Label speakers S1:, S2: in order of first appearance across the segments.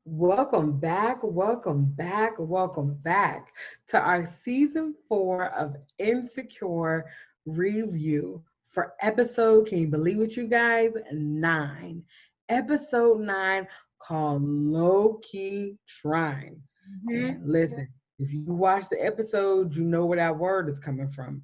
S1: Welcome back to our season 4 of Insecure Review for episode, can you believe it, you guys? 9. Episode 9 called Lowkey Trying.
S2: Hmm.
S1: And listen, if you watch the episode, you know where that word is coming from.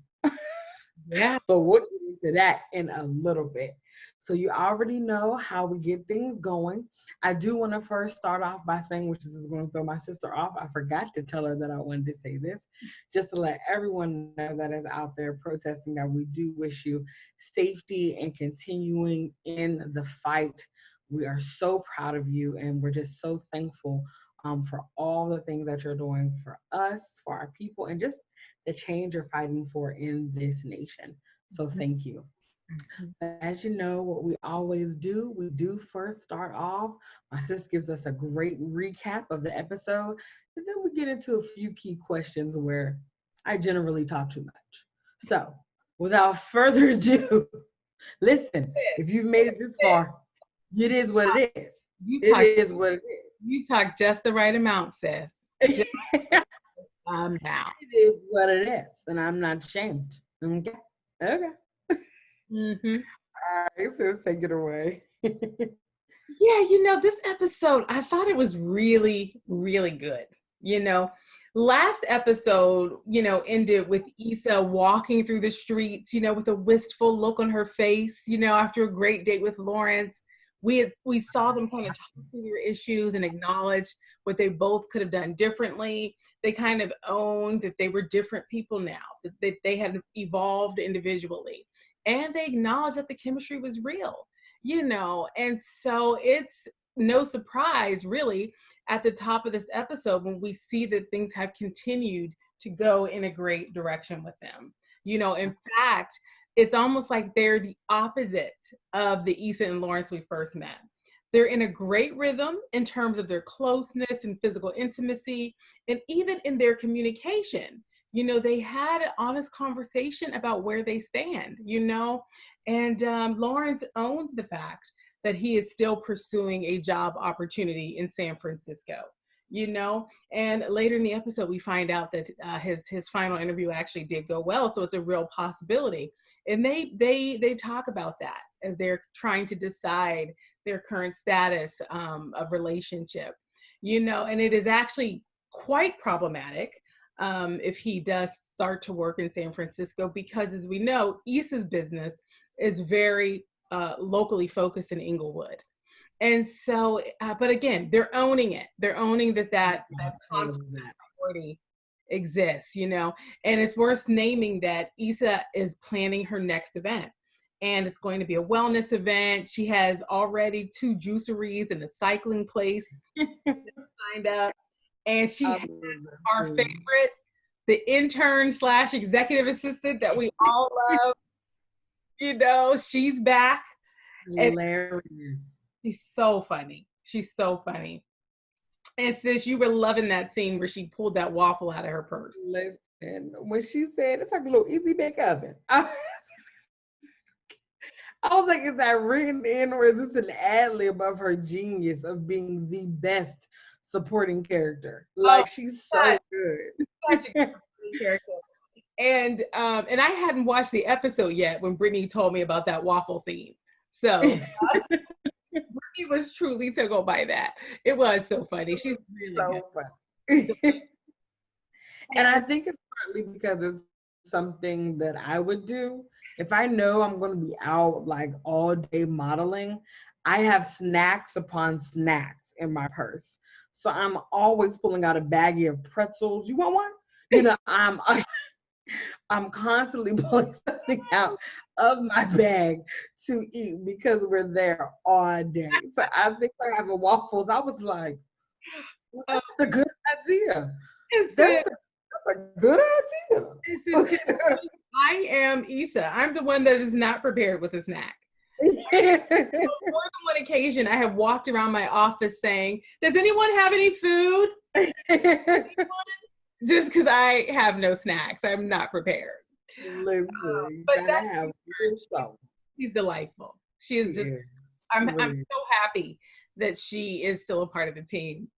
S2: Yeah.
S1: But we'll get into that in a little bit. So you already know how we get things going. I do want to first start off by saying, which is going to throw my sister off. I forgot to tell her that I wanted to say this, just to let everyone know that is out there protesting that we do wish you safety and continuing in the fight. We are so proud of you, and we're just so thankful for all the things that you're doing for us, for our people, and just the change you're fighting for in this nation. So thank you. But as you know, what we always do, we do first start off. My sis gives us a great recap of the episode, and then we get into a few key questions where I generally talk too much. So, without further ado, listen, if you've made it this far, it is what it is.
S2: You
S1: It
S2: talk
S1: is what it
S2: you talk just the right amount, sis.
S1: is.
S2: Just now.
S1: It is what it is, and I'm not ashamed. Okay. Okay.
S2: Hmm.
S1: All right, sis, take it away.
S2: Yeah, this episode, I thought it was really, really good. You know, Last episode, ended with Issa walking through the streets, with a wistful look on her face, after a great date with Lawrence. We saw them kind of talk through their issues and acknowledge what they both could have done differently. They kind of owned that they were different people now, that they had evolved individually. And they acknowledged that the chemistry was real, and so it's no surprise really at the top of this episode when we see that things have continued to go in a great direction with them. In fact, it's almost like they're the opposite of the Issa and Lawrence we first met. They're in a great rhythm in terms of their closeness and physical intimacy, and even in their communication. They had an honest conversation about where they stand, and Lawrence owns the fact that he is still pursuing a job opportunity in San Francisco. And later in the episode, we find out that his final interview actually did go well, so it's a real possibility. And they talk about that as they're trying to decide their current status of relationship. And it is actually quite problematic if he does start to work in San Francisco, because as we know, Issa's business is very locally focused in Inglewood. And so, but again, they're owning it. They're owning that conflict already exists, and it's worth naming that Issa is planning her next event. And it's going to be a wellness event. She has already 2 juiceries and a cycling place signed up. And she has our favorite, the intern / executive assistant that we all love. She's back.
S1: Hilarious.
S2: She's so funny. She's so funny. And sis, you were loving that scene where she pulled that waffle out of her purse.
S1: Listen, when she said it's like a little easy bake oven, I was like, is that written in, or is this an ad lib of her genius of being the best supporting character? Like, she's so good.
S2: Such a good character. And I hadn't watched the episode yet when Brittany told me about that waffle scene. So Brittany was truly tickled by that. It was so funny. She's really
S1: so
S2: good.
S1: funny. And I think it's partly because it's something that I would do. If I know I'm going to be out like all day modeling, I have snacks upon snacks in my purse. So I'm always pulling out a baggie of pretzels. You want one? I'm constantly pulling something out of my bag to eat because we're there all day. So I think I have a waffles. I was like, well, that's a good idea. That's a good idea.
S2: I am Issa. I'm the one that is not prepared with a snack. On more than one occasion, I have walked around my office saying, "Does anyone have any food?" Just because I have no snacks. I'm not prepared.
S1: Listen,
S2: but
S1: gotta have
S2: she's delightful. She is just, I'm so happy that she is still a part of the team.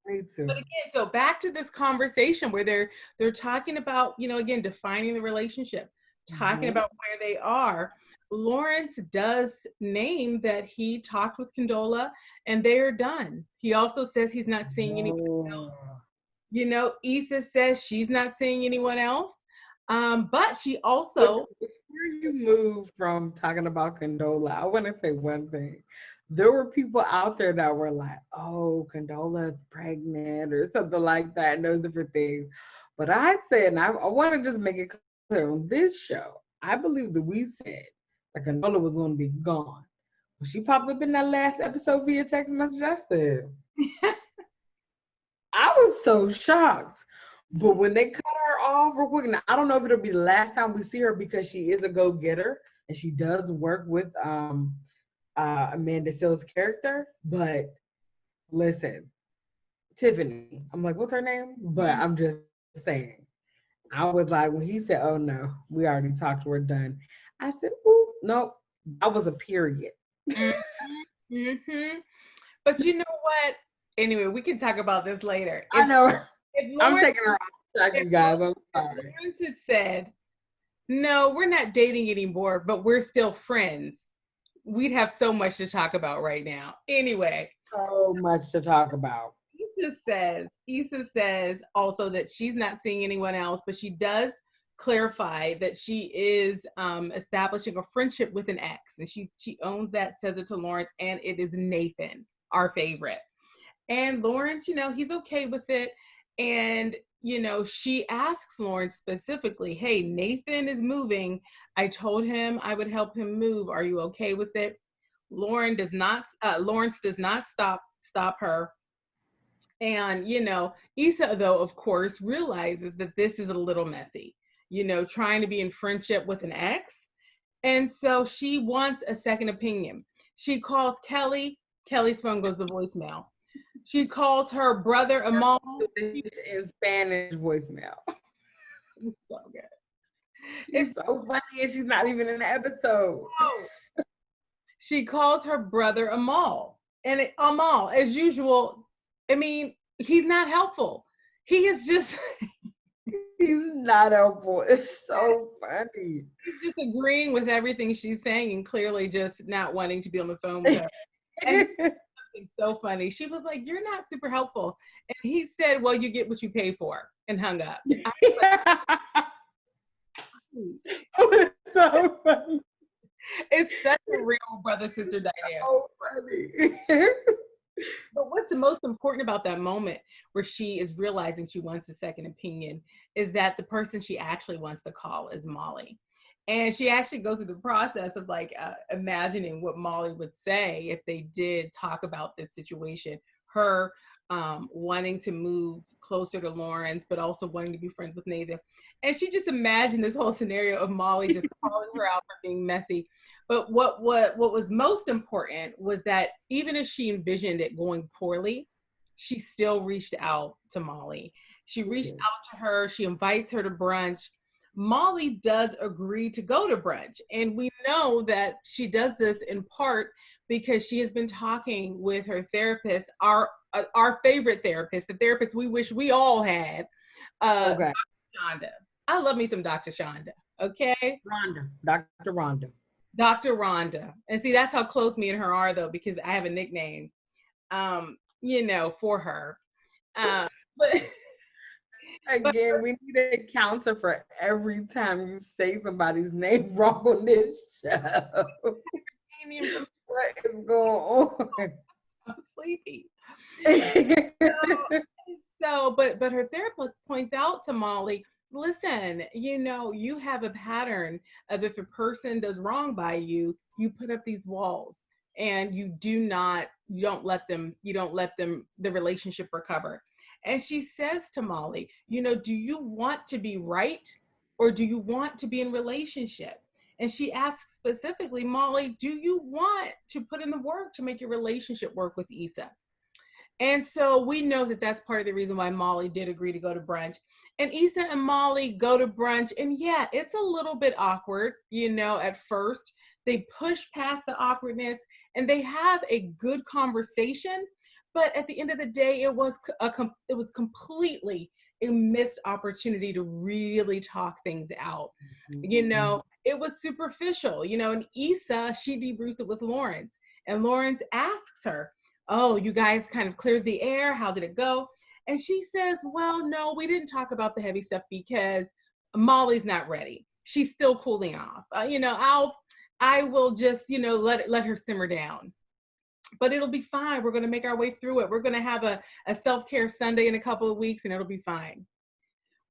S1: Me too.
S2: But again, so back to this conversation where they're talking about, again, defining the relationship, talking about where they are. Lawrence does name that he talked with Condola and they are done. He also says he's not seeing anyone else. Issa says she's not seeing anyone else. But she also...
S1: Before you move from talking about Condola, I want to say one thing. There were people out there that were like, oh, Condola's pregnant or something like that, and those different things. But I said, and I want to just make it clear on this show, I believe that we said that Condola was going to be gone. When she popped up in that last episode via text message, I said, I was so shocked. But when they cut her off real quick, now, I don't know if it'll be the last time we see her because she is a go-getter and she does work with Amanda Seale's character. But listen, Tiffany, I'm like, what's her name? But I'm just saying, I was like, when he said, oh no, we already talked, we're done. I said, ooh, nope, that was a period.
S2: Mm-hmm. But you know what? Anyway, we can talk about this later.
S1: I know. I'm
S2: Lawrence,
S1: taking her off track, you guys. I'm sorry.
S2: Lawrence had said, no, we're not dating anymore, but we're still friends, we'd have so much to talk about right now. Anyway.
S1: So much to talk about.
S2: Issa says also that she's not seeing anyone else, but she does clarify that she is establishing a friendship with an ex, and she owns that, says it to Lawrence, and it is Nathan, our favorite. And Lawrence, he's okay with it. And, she asks Lawrence specifically, hey, Nathan is moving. I told him I would help him move. Are you okay with it? Lawrence does not stop her. And, Issa, though, of course, realizes that this is a little messy, trying to be in friendship with an ex. And so she wants a second opinion. She calls Kelly. Kelly's phone goes to voicemail. She calls her brother Amal.
S1: In Spanish voicemail.
S2: It's so good.
S1: It's so funny, and she's not even in the episode.
S2: She calls her brother Amal. And Amal, as usual, I mean, he's not helpful. He is just...
S1: He's not helpful. It's so funny.
S2: He's just agreeing with everything she's saying and clearly just not wanting to be on the phone with her. And it's so funny. She was like, you're not super helpful. And he said, well, you get what you pay for, and hung up.
S1: It's so funny.
S2: It's such a real brother-sister dynamic.
S1: So funny.
S2: But what's the most important about that moment where she is realizing she wants a second opinion is that the person she actually wants to call is Molly. And she actually goes through the process of imagining what Molly would say if they did talk about this situation. Her wanting to move closer to Lawrence, but also wanting to be friends with Nathan. And she just imagined this whole scenario of Molly just calling her out for being messy. But what was most important was that even if she envisioned it going poorly, she still reached out to Molly. She reached out to her. She invites her to brunch. Molly does agree to go to brunch. And we know that she does this in part because she has been talking with her therapist, our favorite therapist, the therapist we wish we all had, Dr. Shonda. I love me some Dr. Shonda, okay?
S1: Dr. Rhonda.
S2: Dr. Rhonda. And see, that's how close me and her are, though, because I have a nickname, for her. But
S1: again, we need a counter for every time you say somebody's name wrong on this show. What is going on?
S2: I'm sleepy. But her therapist points out to Molly, listen, you have a pattern of if a person does wrong by you, you put up these walls and you don't let the relationship recover. And she says to Molly, do you want to be right or do you want to be in relationship? And she asks specifically, Molly, do you want to put in the work to make your relationship work with Issa? And so we know that that's part of the reason why Molly did agree to go to brunch. And Issa and Molly go to brunch. And yeah, it's a little bit awkward, at first. They push past the awkwardness and they have a good conversation. But at the end of the day, it was completely a missed opportunity to really talk things out. You know, it was superficial, you know, and Issa, she debriefs it with Lawrence, and Lawrence asks her, oh, you guys kind of cleared the air. How did it go? And she says, well, no, we didn't talk about the heavy stuff because Molly's not ready. She's still cooling off. You know, I will just, you know, let her simmer down. But it'll be fine. We're going to make our way through it. We're going to have a self-care Sunday in a couple of weeks, and it'll be fine.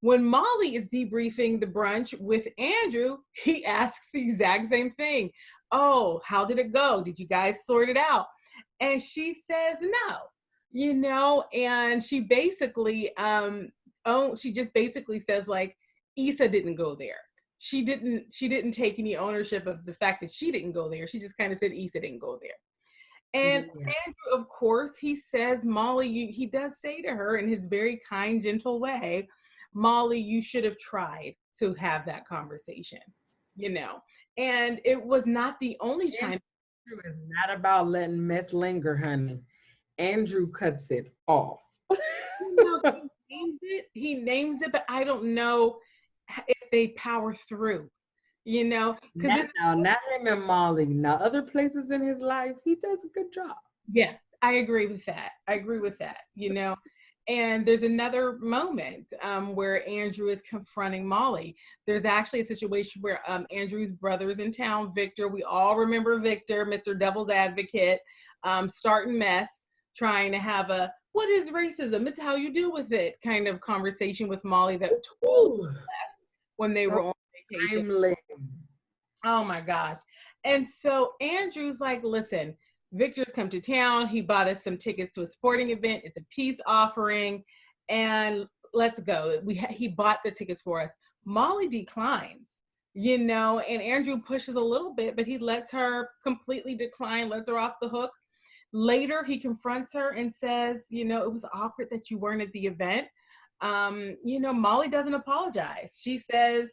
S2: When Molly is debriefing the brunch with Andrew, he asks the exact same thing. Oh, how did it go? Did you guys sort it out? And she says no, you know, and she basically, she just basically says like, Issa didn't go there. She didn't take any ownership of the fact that she didn't go there. She just kind of said Issa didn't go there. And Andrew, of course, he says, Molly, he does say to her in his very kind, gentle way, Molly, you should have tried to have that conversation, you know. And it was not the only time.
S1: Andrew is not about letting mess linger, honey. Andrew cuts it off.
S2: He names it, but I don't know if they power through. You know,
S1: not him and Molly. Now, other places in his life, he does a good job.
S2: Yeah, I agree with that. You know, and there's another moment where Andrew is confronting Molly. There's actually a situation where Andrew's brother is in town, Victor. We all remember Victor, Mr. Devil's Advocate, starting mess, trying to have a "what is racism? It's how you deal with it" kind of conversation with Molly that totally left when they were on vacation. Oh my gosh. And so Andrew's like, listen, Victor's come to town. He bought us some tickets to a sporting event. It's a peace offering, and let's go. He bought the tickets for us. Molly declines, you know, and Andrew pushes a little bit, but he lets her completely decline, lets her off the hook. Later, he confronts her and says, you know, it was awkward that you weren't at the event. You know, Molly doesn't apologize. She says,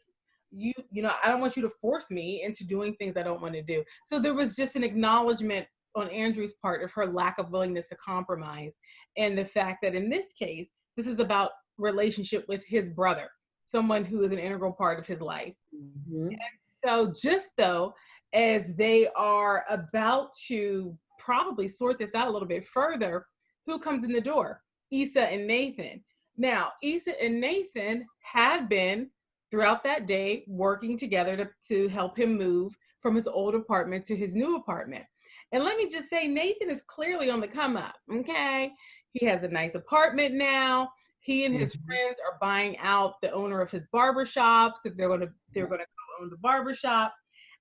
S2: you know, I don't want you to force me into doing things I don't want to do. So there was just an acknowledgement on Andrew's part of her lack of willingness to compromise, and the fact that in this case, this is about relationship with his brother, someone who is an integral part of his life. And so just though, as they are about to probably sort this out a little bit further, who comes in the door? Issa and Nathan. Now, Issa and Nathan had been throughout that day working together to help him move from his old apartment to his new apartment. And let me just say, Nathan is clearly on the come up, okay? He has a nice apartment now. He and his friends are buying out the owner of his barbershop. So they're gonna co-own the barbershop.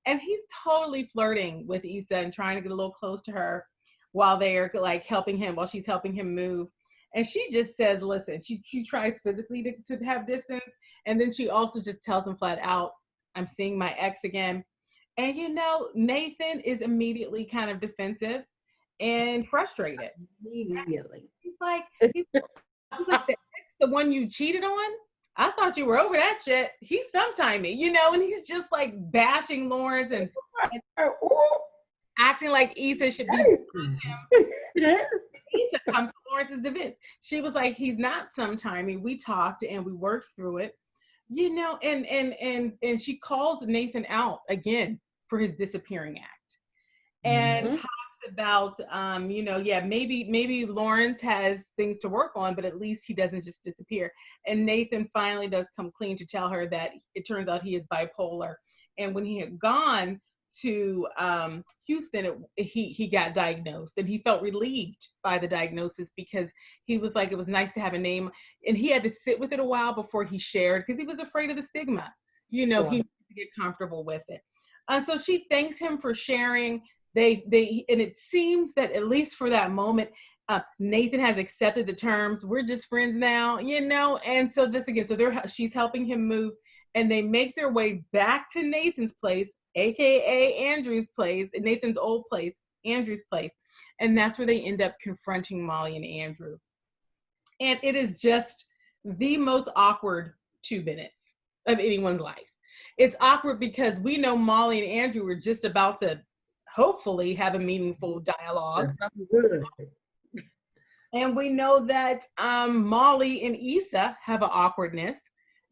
S2: And he's totally flirting with Issa and trying to get a little close to her while they're like while she's helping him move. And she just says, listen, she tries physically to have distance. And then she also just tells him flat out, I'm seeing my ex again. And, you know, Nathan is immediately kind of defensive and frustrated.
S1: Immediately.
S2: He's like, the one you cheated on? I thought you were over that shit. He's sometimey, you know, and he's just like bashing Lawrence and acting like Issa should be him. Issa comes to Lawrence's defense. She was like, he's not sometimey. We talked and we worked through it, you know, and she calls Nathan out again for his disappearing act and talks about, you know, yeah, maybe Lawrence has things to work on, but at least he doesn't just disappear. And Nathan finally does come clean to tell her that it turns out he is bipolar. And when he had gone to Houston, he got diagnosed, and he felt relieved by the diagnosis because he was like, it was nice to have a name, and he had to sit with it a while before he shared because he was afraid of the stigma, you know. He needed to get comfortable with it. So she thanks him for sharing. They and it seems that at least for that moment, Nathan has accepted the terms. We're just friends now, you know. And so this again, so she's helping him move, and they make their way back to Nathan's place, AKA Andrew's place, Nathan's old place, Andrew's place. And that's where they end up confronting Molly and Andrew. And it is just the most awkward 2 minutes of anyone's life. It's awkward because we know Molly and Andrew were just about to hopefully have a meaningful dialogue.
S1: Something good.
S2: And we know that Molly and Issa have an awkwardness,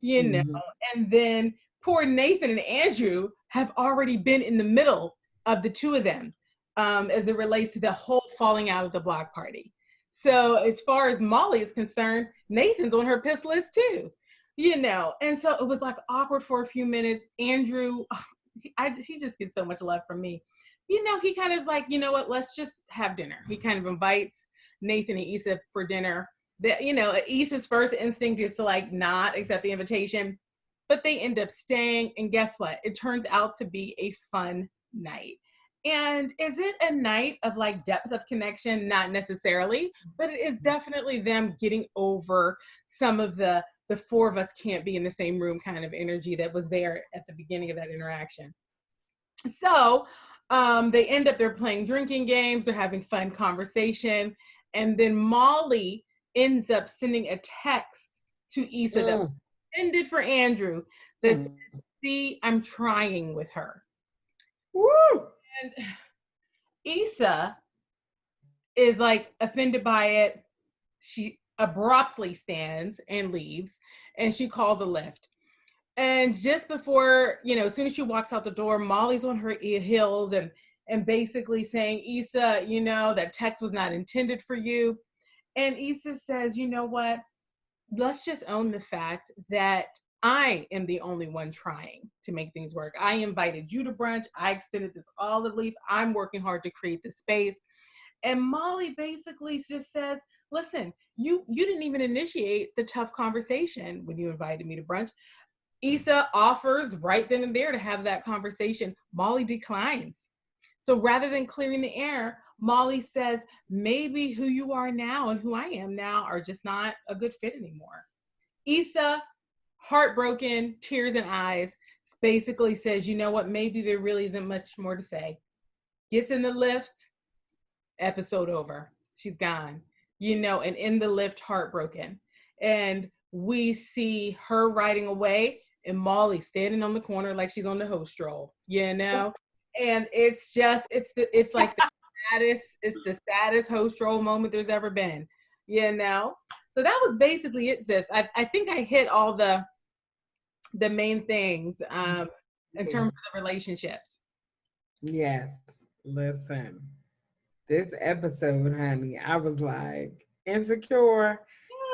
S2: you know,
S1: Mhm.
S2: and then poor Nathan and Andrew have already been in the middle of the two of them as it relates to the whole falling out of the block party. So as far as Molly is concerned, Nathan's on her piss list too, you know, and so it was like awkward for a few minutes. Andrew, he just gets so much love from me. You know, he kind of is like, you know what, let's just have dinner. He kind of invites Nathan and Issa for dinner. That, you know, Issa's first instinct is to like not accept the invitation, but they end up staying. And guess what? It turns out to be a fun night. And is it a night of like depth of connection? Not necessarily, but it is definitely them getting over some of the four of us can't be in the same room kind of energy that was there at the beginning of that interaction. So they're playing drinking games, they're having fun conversation, and then Molly ends up sending a text to Issa that was intended for Andrew that said, see, I'm trying with her.
S1: Woo!
S2: And Issa is like offended by it. She abruptly stands and leaves, and she calls a lift. And just before, you know, as soon as she walks out the door, Molly's on her heels and basically saying, Issa, you know, that text was not intended for you. And Issa says, you know what? Let's just own the fact that I am the only one trying to make things work. I invited you to brunch. I extended this olive leaf. I'm working hard to create the space. And Molly basically just says, listen, you didn't even initiate the tough conversation when you invited me to brunch. Issa offers right then and there to have that conversation. Molly declines. So rather than clearing the air, Molly says, maybe who you are now and who I am now are just not a good fit anymore. Issa, heartbroken, tears in eyes, basically says, you know what, maybe there really isn't much more to say. Gets in the lift, episode over. She's gone, you know, and in the lift, heartbroken. And we see her riding away and Molly standing on the corner like she's on the host roll, you know? And it's just, it's like the saddest host roll moment there's ever been, you know? So that was basically it, sis. I think I hit all the main things in terms of the relationships.
S1: Yes. Listen, this episode, honey, I was like, insecure.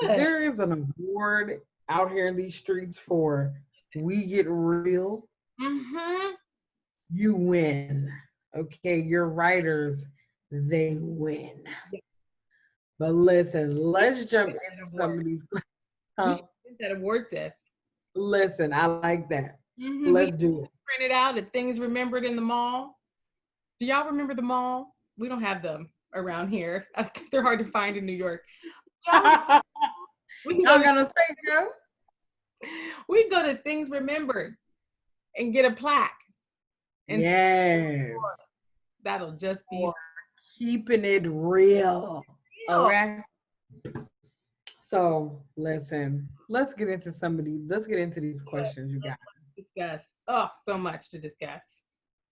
S2: Good.
S1: There is an award out here in these streets for we get real.
S2: Mm-hmm.
S1: You win. Okay, your writers, they win. But listen, let's jump into some of these.
S2: We should get that award, sis.
S1: Listen, I like that.
S2: Mm-hmm. We
S1: Let's do it.
S2: printed out the things remembered in the mall. Do y'all remember the mall? We don't have them around here. They're hard to find in New York. We can
S1: Y'all
S2: go
S1: got no space, yo?
S2: we can go to Things Remembered and get a plaque. And
S1: Yes.
S2: that'll just be
S1: Keeping it real.
S2: real.
S1: Okay. So listen, let's get into these questions, you guys.
S2: Discuss. Oh, so much to discuss.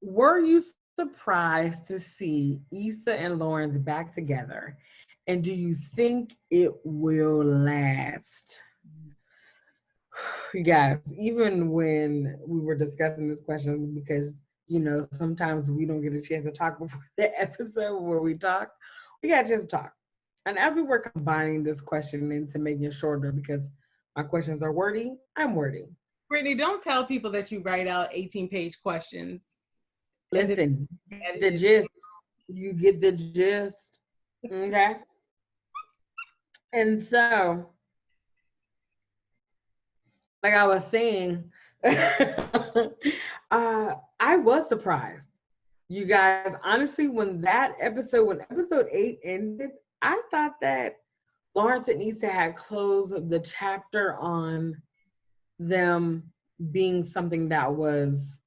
S1: Were you surprised to see Issa and Lawrence back together? And do you think it will last? You guys, even when we were discussing this question, because sometimes we don't get a chance to talk before the episode where we talk, we got a chance to talk. And as we were combining this question into making it shorter, because my questions are wordy, I'm wordy.
S2: Brittany, don't tell people that you write out 18-page questions.
S1: Listen, the gist. You get the gist. Okay. And so, like I was saying, I was surprised. You guys, honestly, when episode 8 ended, I thought that Lawrence and Issa had closed the chapter on them being something that was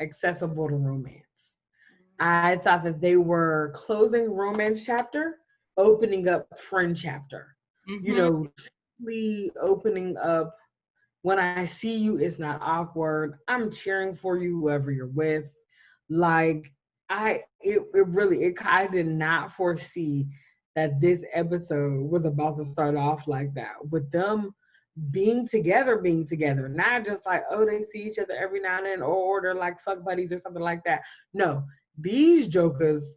S1: accessible to romance. I thought that they were closing romance chapter, opening up friend chapter.
S2: Mm-hmm.
S1: Truly opening up. When I see you, it's not awkward. I'm cheering for you, whoever you're with. Like, I did not foresee that this episode was about to start off like that with them being together, not just like, oh, they see each other every now and then, or they're like fuck buddies or something like that. No, these jokers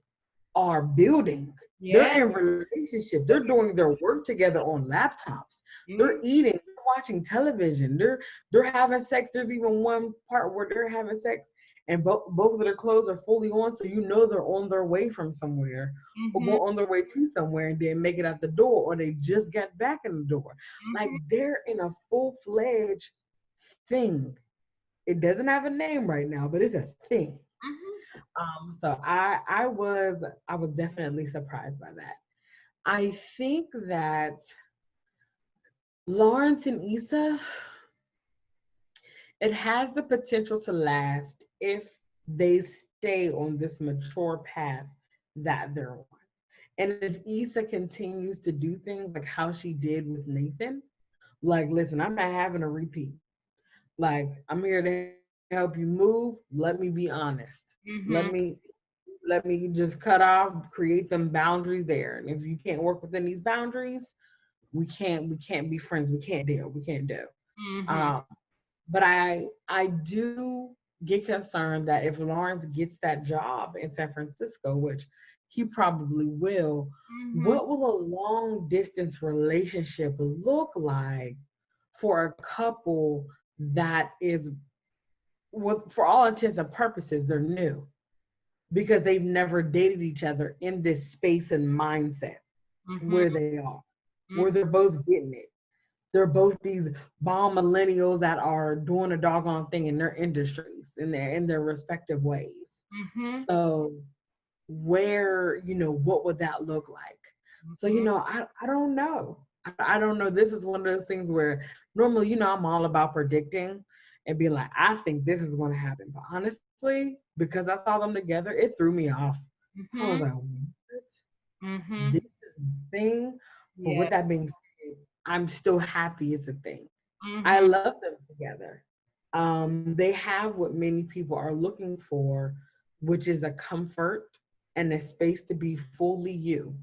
S1: are building. They're
S2: Yeah.
S1: in relationship. They're doing their work together on laptops. They're eating, they're watching television. They're having sex. There's even one part where they're having sex and both of their clothes are fully on, so you know they're on their way from somewhere
S2: Mm-hmm.
S1: or on their way to somewhere and then make it out the door or they just got back in the door. Like
S2: Mm-hmm.
S1: they're in a full-fledged thing. It doesn't have a name right now, but it's a thing.
S2: Mm-hmm.
S1: So I was definitely surprised by that. I think that Lawrence and Issa, it has the potential to last if they stay on this mature path that they're on. And if Issa continues to do things like how she did with Nathan, like, listen, I'm not having a repeat. Like, I'm here to help you move. Let me be honest. Let
S2: Mm-hmm.
S1: me let me just cut off, create them boundaries there. And if you can't work within these boundaries, we can't be friends. We can't deal. We can't do.
S2: Mm-hmm.
S1: Um, but I do get concerned that if Lawrence gets that job in San Francisco, which he probably will,
S2: Mm-hmm.
S1: what will a long distance relationship look like for a couple that is, for all intents and purposes, they're new because they've never dated each other in this space and mindset
S2: Mm-hmm.
S1: where they are, where they're both getting it. They're both these bomb millennials that are doing a doggone thing in their industries, in their respective ways.
S2: Mm-hmm.
S1: So where, what would that look like? So,
S2: Mm-hmm.
S1: I don't know. I don't know. This is one of those things where normally, I'm all about predicting and being like, I think this is going to happen. But honestly, because I saw them together, it threw me off. I was
S2: Mm-hmm.
S1: like, what?
S2: Mm-hmm.
S1: This is the thing. But
S2: Yeah.
S1: with that being said, I'm still happy it's a thing. I
S2: Mm-hmm.
S1: love them together. They have what many people are looking for, which is a comfort and a space to be fully you.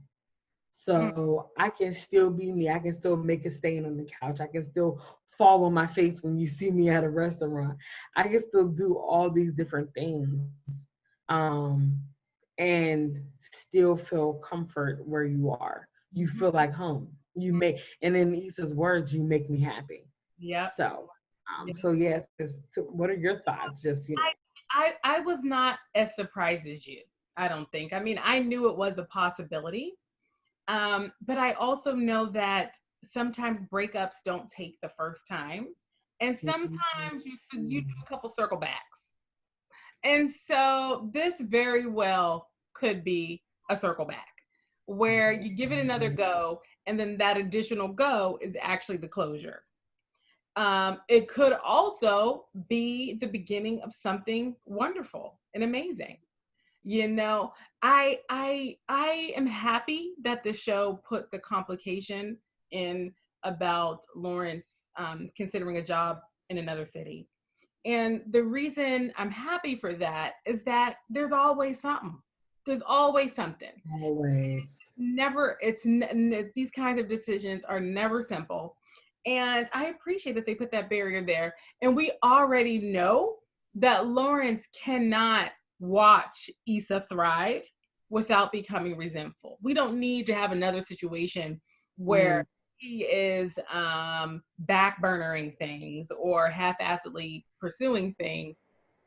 S1: So I can still be me. I can still make a stain on the couch. I can still fall on my face when you see me at a restaurant. I can still do all these different things, um, and still feel comfort where you are. You
S2: Mm-hmm.
S1: feel like home. And in Issa's words, you make me happy.
S2: Yep.
S1: So,
S2: Yeah.
S1: yes. What are your thoughts? Just
S2: I was not as surprised as you. I don't think. I mean, I knew it was a possibility. But I also know that sometimes breakups don't take the first time. And sometimes you do a couple circle backs. And so this very well could be a circle back where you give it another go, and then that additional go is actually the closure. It could also be the beginning of something wonderful and amazing. You know, I am happy that the show put the complication in about Lawrence considering a job in another city. And the reason I'm happy for that is that there's always something. There's always something.
S1: always.
S2: Never, these kinds of decisions are never simple. And I appreciate that they put that barrier there. And we already know that Lawrence cannot watch Issa thrive without becoming resentful. We don't need to have another situation where
S1: Mm,
S2: he is backburnering things or half-assedly pursuing things.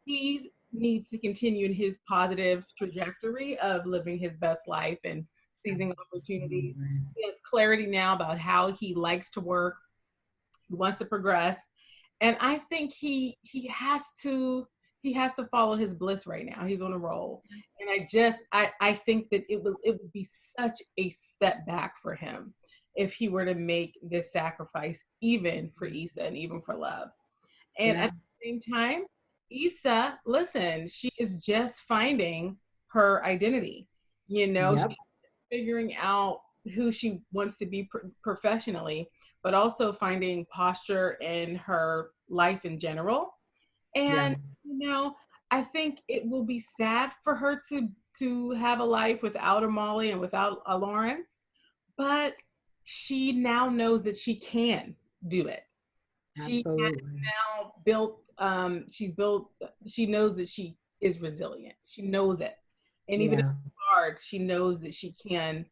S2: He needs to continue in his positive trajectory of living his best life and seizing opportunities.
S1: absolutely.
S2: He has clarity now about how he likes to work. He wants to progress, and I think he has to follow his bliss right now. He's on a roll, and I think that it would be such a step back for him if he were to make this sacrifice, even for Issa and even for love. And at
S1: Yeah.
S2: the same time, Issa, listen, she is just finding her identity.
S1: Yep.
S2: She's figuring out who she wants to be professionally, but also finding posture in her life in general.
S1: Yeah.
S2: And, you know, I think it will be sad for her to have a life without a Molly and without a Lawrence, but she now knows that she can do it. She has
S1: Absolutely.
S2: now built, she knows that she is resilient. She knows it. And even if
S1: Yeah.
S2: it's hard, she knows that she can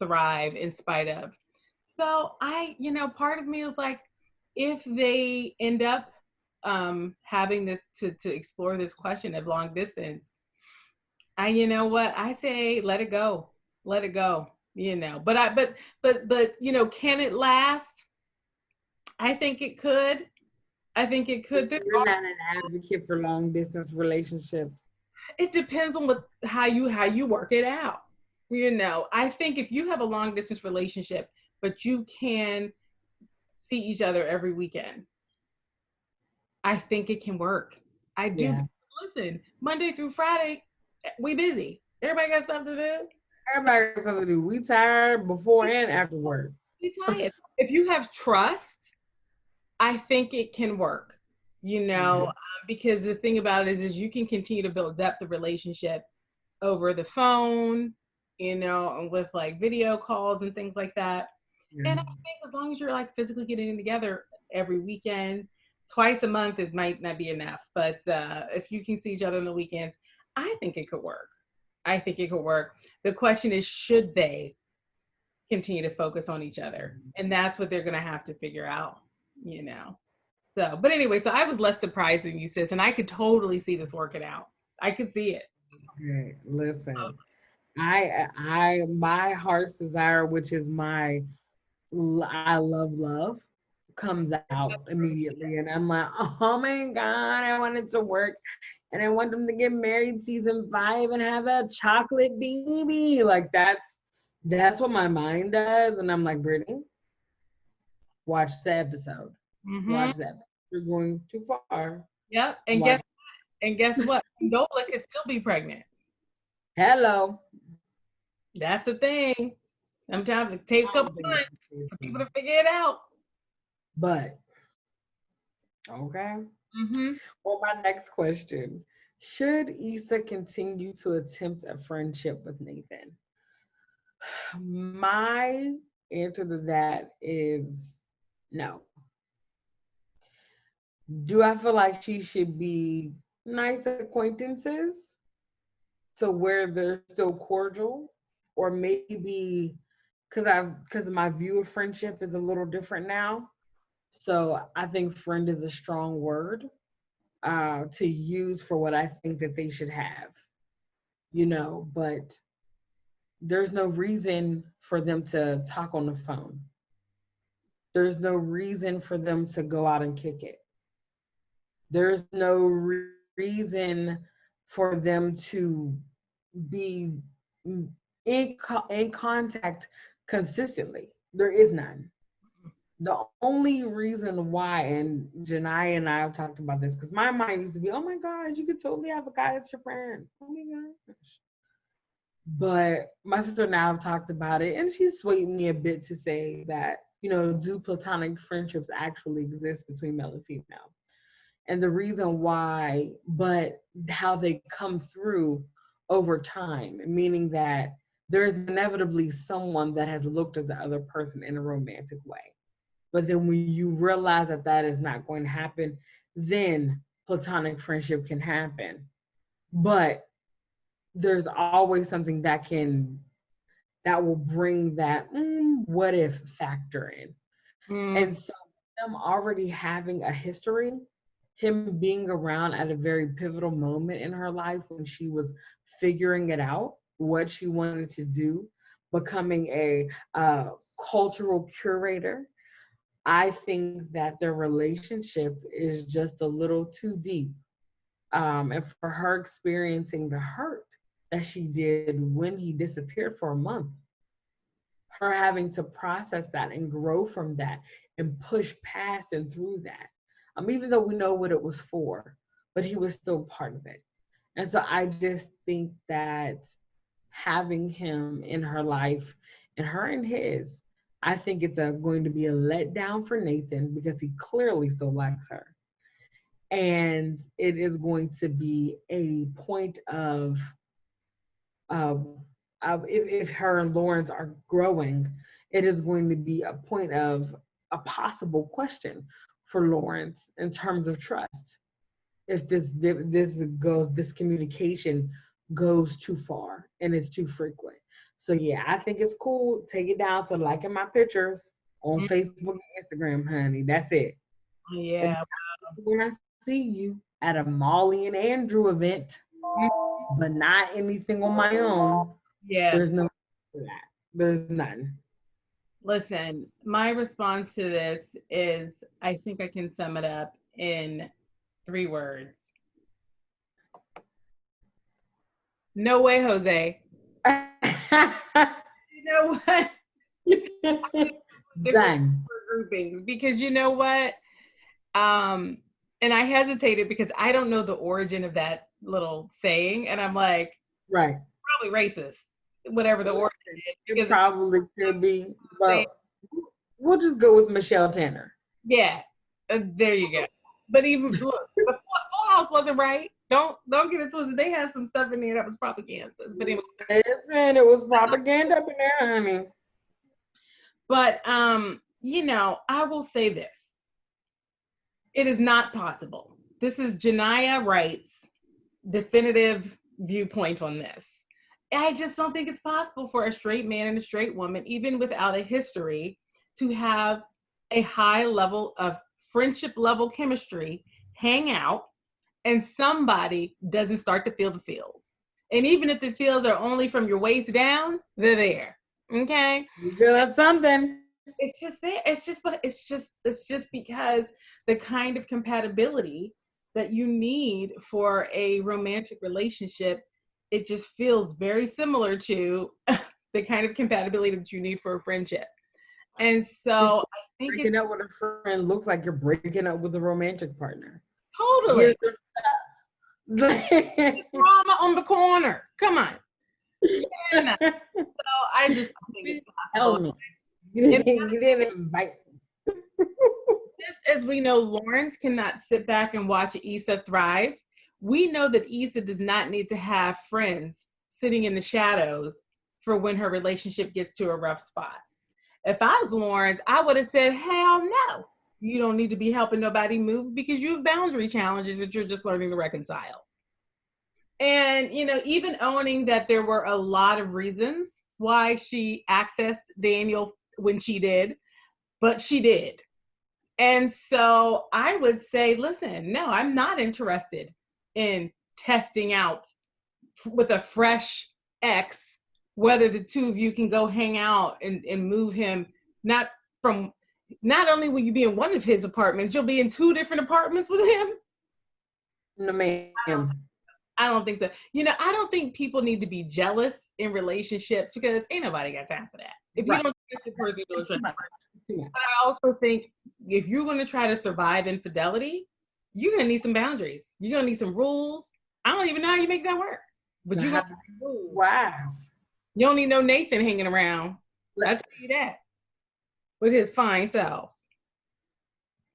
S2: thrive in spite of. So part of me is like, if they end up having this to explore this question of long distance, you know what, I say, let it go. Let it go. But can it last? I think it could. I think it could.
S1: You're not an advocate for long distance relationships.
S2: It depends on how you work it out. I think if you have a long distance relationship, but you can see each other every weekend, I think it can work. I do.
S1: Yeah.
S2: Listen, Monday through Friday, we busy. Everybody got something to do.
S1: Everybody got something to do. We tired before and after work.
S2: We tired. If you have trust, I think it can work. Because the thing about it is you can continue to build depth of relationship over the phone, and with like video calls and things like that.
S1: Yeah.
S2: And I think as long as you're like physically getting together every weekend, twice a month, it might not be enough. But if you can see each other on the weekends, I think it could work. I think it could work. The question is, should they continue to focus on each other? And that's what they're going to have to figure out, So, but anyway, so I was less surprised than you, sis, and I could totally see this working out. I could see it.
S1: Okay. Listen. My heart's desire, which is I love, comes out immediately, and I'm like, oh my god, I want it to work, and I want them to get married season 5 and have a chocolate baby. Like that's what my mind does, and I'm like, Brittany, watch the episode.
S2: Mm-hmm.
S1: Watch that. You're going too far.
S2: Yep. And
S1: Watch.
S2: guess what? Nola could still be pregnant.
S1: Hello.
S2: That's the thing. Sometimes it takes a couple months for people to figure it out.
S1: But okay.
S2: Mm-hmm.
S1: Well, my next question. Should Issa continue to attempt a friendship with Nathan? My answer to that is no. Do I feel like she should be nice acquaintances to where they're still cordial? Or maybe because my view of friendship is a little different now. So I think friend is a strong word to use for what I think that they should have, but there's no reason for them to talk on the phone. There's no reason for them to go out and kick it. There's no reason for them to be in contact consistently. There is none. The only reason why, and Janai and I have talked about this, because my mind used to be, oh my gosh, you could totally have a guy that's your friend. Oh my gosh. But my sister now have talked about it, and she swayed me a bit to say that, do platonic friendships actually exist between male and female? And the reason why, but how they come through over time, meaning that there's inevitably someone that has looked at the other person in a romantic way. But then when you realize that that is not going to happen, then platonic friendship can happen. But there's always something that will bring that what if factor in. And so them already having a history, him being around at a very pivotal moment in her life when she was figuring it out, what she wanted to do, becoming a cultural curator, I think that their relationship is just a little too deep. And for her experiencing the hurt that she did when he disappeared for a month, her having to process that and grow from that and push past and through that. Even though we know what it was for, but he was still part of it. And so I just think that having him in her life and her in his, I think it's going to be a letdown for Nathan because he clearly still likes her. And it is going to be a point uh, if her and Lawrence are growing, it is going to be a point of a possible question for Lawrence in terms of trust. If this communication goes too far and it's too frequent. So yeah, I think it's cool. Take it down to liking my pictures on Facebook and Instagram, honey. That's it. And
S2: Yeah.
S1: when I see you at a Molly and Andrew event, but not anything on my own,
S2: Yeah.
S1: there's no for that. There's none.
S2: Listen, my response to this is I think I can sum it up in 3 words. No way, Jose. You know what?
S1: Done.
S2: Groupings, because you know what? And I hesitated because I don't know the origin of that little saying. And I'm like,
S1: Right.
S2: probably racist, whatever the origin is.
S1: It probably could be, but we'll just go with Michelle Tanner.
S2: Yeah, there you go. But even look, the Full House wasn't right. Don't get it twisted. They had some stuff in there that was propaganda. But anyway,
S1: listen, it was propaganda up in there, honey.
S2: But you know, I will say this: it is not possible. This is Genia Wright's definitive viewpoint on this. I just don't think it's possible for a straight man and a straight woman, even without a history, to have a high level of friendship level chemistry, hang out, and somebody doesn't start to feel the feels. And even if the feels are only from your waist down, they're there. Okay?
S1: You feel something.
S2: It's just there. It's just because the kind of compatibility that you need for a romantic relationship, it just feels very similar to the kind of compatibility that you need for a friendship. And so I think
S1: breaking up with a friend looks like you're breaking up with a romantic partner.
S2: Totally. Drama on the corner. Come on. Yeah. So I just don't think it's possible.
S1: You didn't invite.
S2: Just as we know Lawrence cannot sit back and watch Issa thrive, we know that Issa does not need to have friends sitting in the shadows for when her relationship gets to a rough spot. If I was Lawrence, I would have said, hell no. You don't need to be helping nobody move because you have boundary challenges that you're just learning to reconcile. And, you know, even owning that there were a lot of reasons why she accessed Daniel when she did, but she did. And so I would say, listen, no, I'm not interested in testing out with a fresh ex whether the two of you can go hang out and move him. Not only will you be in one of his apartments, you'll be in 2 different apartments with him.
S1: No, ma'am.
S2: I don't think so. You know, I don't think people need to be jealous in relationships because ain't nobody got time for that. If you don't trust the person, you don't trust the person. But I also think if you're going to try to survive infidelity, you're going to need some boundaries. You're going to need some rules. I don't even know how you make that work. But you got rules.
S1: Wow.
S2: You don't need no Nathan hanging around. I'll tell you that. With his fine self.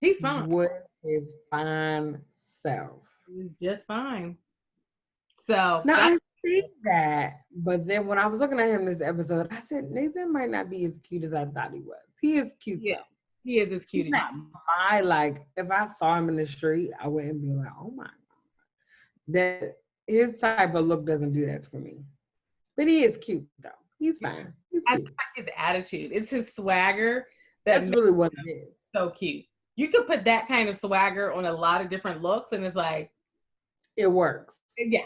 S2: He's fine.
S1: With his fine self.
S2: He's just fine. So
S1: no, I see that, but then when I was looking at him this episode, I said Nathan might not be as cute as I thought he was. He is cute.
S2: Yeah, he is as cute.
S1: He's not my like. If I saw him in the street, I wouldn't be like, oh my god. That his type of look doesn't do that for me. But he is cute though. He's fine. He's cute.
S2: I like his attitude. It's his swagger
S1: that's really what it is.
S2: So cute. You could put that kind of swagger on a lot of different looks, and it's like
S1: it works.
S2: Yeah.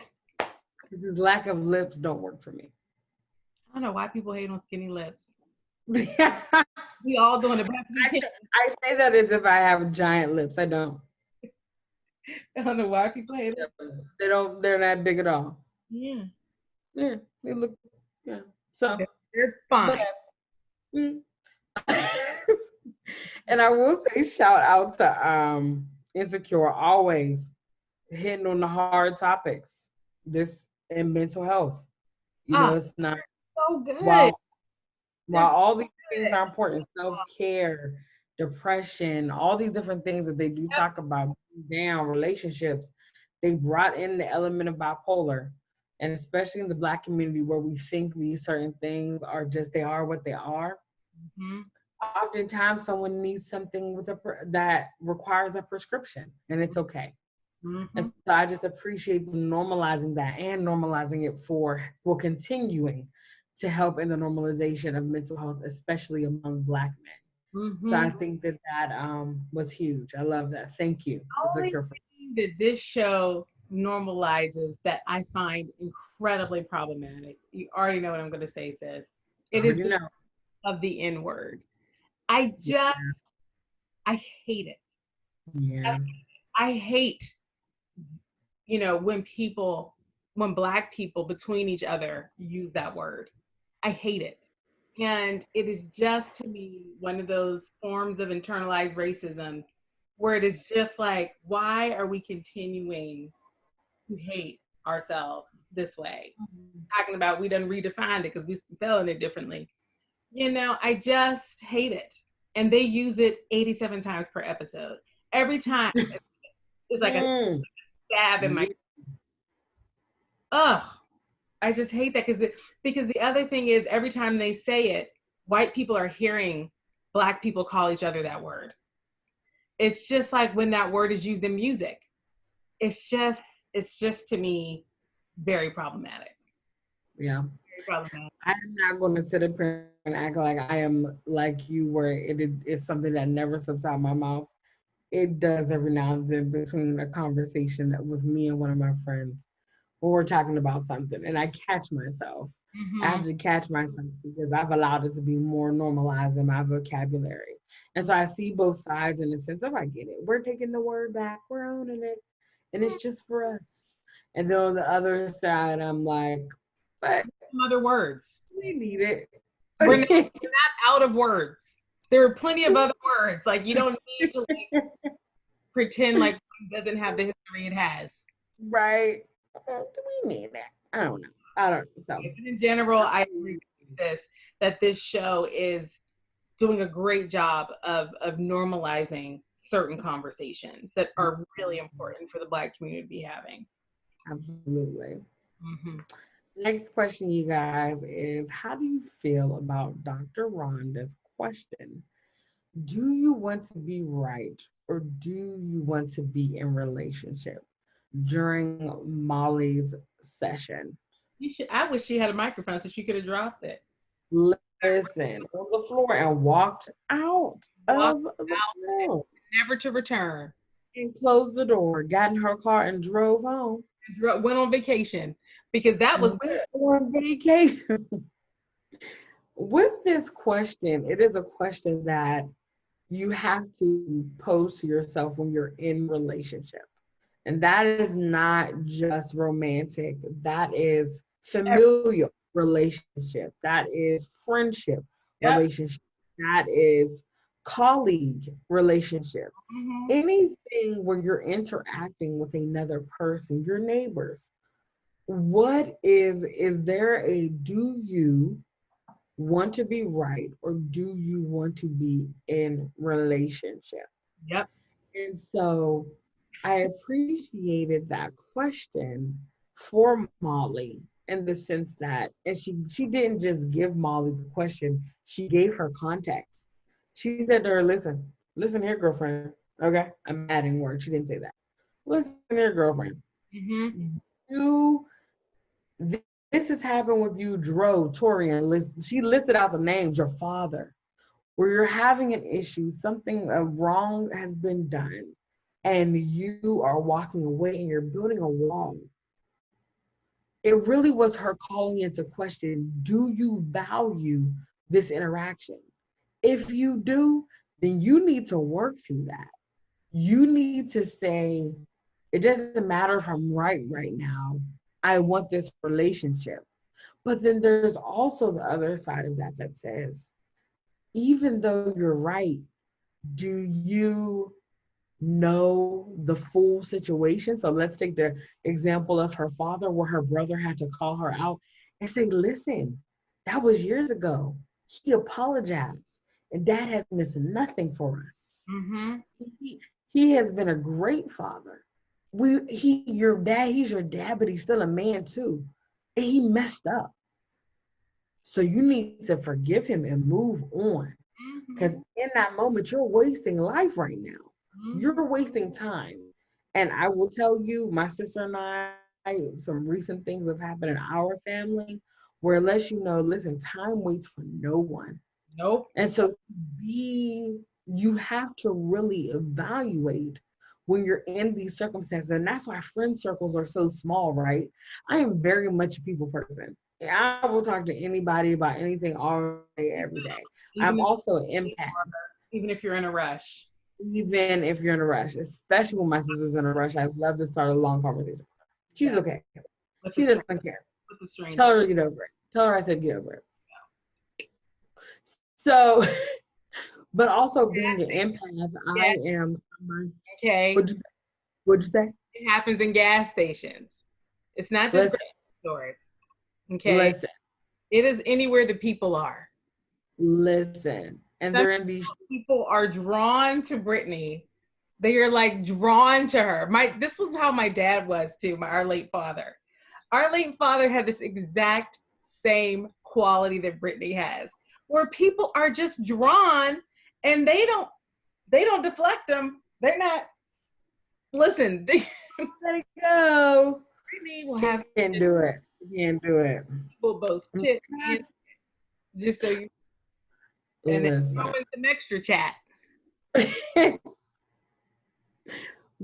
S1: His lack of lips don't work for me.
S2: I don't know why people hate on skinny lips. We all doing the best.
S1: I say that as if I have giant lips. I don't.
S2: I don't know why people hate them.
S1: They're not big at all.
S2: Yeah.
S1: Yeah. They look. Yeah. So
S2: they're fine.
S1: And I will say shout out to Insecure, always hitting on the hard topics. This and mental health. You know, it's not
S2: so good.
S1: While all these things are important, self-care, depression, all these different things that they do talk about, down relationships. They brought in the element of bipolar, and especially in the Black community where we think these certain things are just, they are what they are.
S2: Mm-hmm.
S1: Oftentimes someone needs something that requires a prescription, and it's okay. And
S2: Mm-hmm.
S1: so I just appreciate them normalizing that and normalizing it for, well, continuing to help in the normalization of mental health, especially among Black men. So
S2: Mm-hmm.
S1: I think that was huge. I love that. Thank you. It's a
S2: Only
S1: cure.
S2: thing that this show normalizes that I find incredibly problematic. You already know what I'm going to say, sis. It is
S1: You
S2: the
S1: know.
S2: of the N word. I
S1: Yeah.
S2: just, I hate it.
S1: Yeah.
S2: I hate, when Black people between each other use that word. I hate it. And it is just, to me, one of those forms of internalized racism where it is just like, why are we continuing to hate ourselves this way? Talking about we done redefined it because we spelling it differently. I just hate it. And they use it 87 times per episode. Every time it's like a
S1: Mm.
S2: stab in my, ugh, I just hate that because the other thing is every time they say it, white people are hearing Black people call each other that word. It's just like when that word is used in music. It's just to me very problematic.
S1: Yeah.
S2: Very problematic.
S1: I am not going to sit up here and act like I am like you, where it's something that never slips out my mouth. It does every now and then between a conversation with me and one of my friends when we're talking about something, and I catch myself. I
S2: Mm-hmm.
S1: have to catch myself because I've allowed it to be more normalized in my vocabulary. And so I see both sides in the sense of, I get it. We're taking the word back, we're owning it, and it's just for us. And then on the other side, I'm like, but
S2: Some other words.
S1: we need it.
S2: We're not out of words. There are plenty of other words. Like you don't need to pretend like one doesn't have the history it has.
S1: Right. Do we need that? I don't know. I don't know. So
S2: In general, I agree with this that this show is doing a great job of normalizing certain conversations that are really important for the Black community to be having.
S1: absolutely.
S2: Mm-hmm.
S1: Next question, you guys, is how do you feel about Dr. Rhonda's question? Do you want to be right, or do you want to be in relationship, during Molly's session?
S2: I wish she had a microphone so she could have dropped it.
S1: Listen, on the floor and walked out
S2: Walked
S1: of the
S2: out,
S1: room
S2: never to return.
S1: and closed the door, got in her car and drove home.
S2: Went on vacation because that was
S1: Went on vacation. With this question, it is a question that you have to pose to yourself when you're in relationship. And that is not just romantic, that is familial relationship, that is friendship
S2: Yep.
S1: relationship, that is colleague relationship.
S2: Mm-hmm.
S1: Anything where you're interacting with another person, your neighbors. Is there a, do you want to be right, or do you want to be in relationship?
S2: Yep.
S1: And so I appreciated that question for Molly, in the sense that, and she didn't just give Molly the question, she gave her context. She said to her, listen here, girlfriend. Okay, I'm adding words. She didn't say that. Listen here, girlfriend.
S2: Mm-hmm.
S1: You this has happened with you, Dro, Tori, and she listed out the names, your father, where you're having an issue, something wrong has been done, and you are walking away and you're building a wall. It really was her calling into question, do you value this interaction? If you do, then you need to work through that. You need to say, it doesn't matter if I'm right now. I want this relationship. But then there's also the other side of that that says, even though you're right, do you know the full situation? So let's take the example of her father, where her brother had to call her out and say, listen, that was years ago. He apologized. And dad has missed nothing for us.
S2: Mm-hmm.
S1: He has been a great father. He's your dad, but he's still a man too. And he messed up. So you need to forgive him and move on. Because
S2: Mm-hmm.
S1: in that moment, you're wasting life right now.
S2: Mm-hmm.
S1: You're wasting time. And I will tell you, my sister and I, some recent things have happened in our family where it lets you know, listen, time waits for no one.
S2: Nope.
S1: And so you have to really evaluate when you're in these circumstances. And that's why friend circles are so small, right? I am very much a people person. I will talk to anybody about anything all day, every day. I'm
S2: Even if
S1: also an empath,
S2: even if you're in a rush.
S1: even if you're in a rush, especially when my sister's in a rush. I love to start a long conversation. She's
S2: Yeah.
S1: okay.
S2: With the
S1: She doesn't care.
S2: with the stranger.
S1: Tell her to get over it. Tell her I said get over it. So, but also being an empath,
S2: Yeah.
S1: I am.
S2: Okay.
S1: What'd you, what'd you say?
S2: It happens in gas stations. It's not just
S1: Listen,
S2: grocery stores. Okay.
S1: listen,
S2: It is anywhere the people are.
S1: listen. And
S2: Some
S1: they're in these.
S2: people are drawn to Brittany. They are like drawn to her. This was how my dad was too, our late father. Our late father had this exact same quality that Brittany has, where people are just drawn and they don't deflect them. They're not listen,
S1: Let it go.
S2: Brittany will have
S1: Can't do it. Can't do it.
S2: people both tit and just so you and then
S1: Listen.
S2: throw in some extra chat.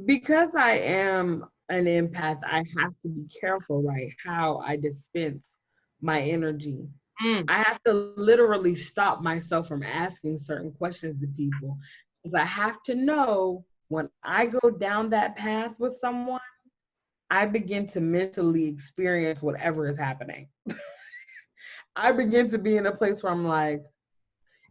S1: Because I am an empath, I have to be careful, right? How I dispense my energy.
S2: Mm.
S1: I have to literally stop myself from asking certain questions to people because I have to know when I go down that path with someone, I begin to mentally experience whatever is happening. I begin to be in a place where I'm like,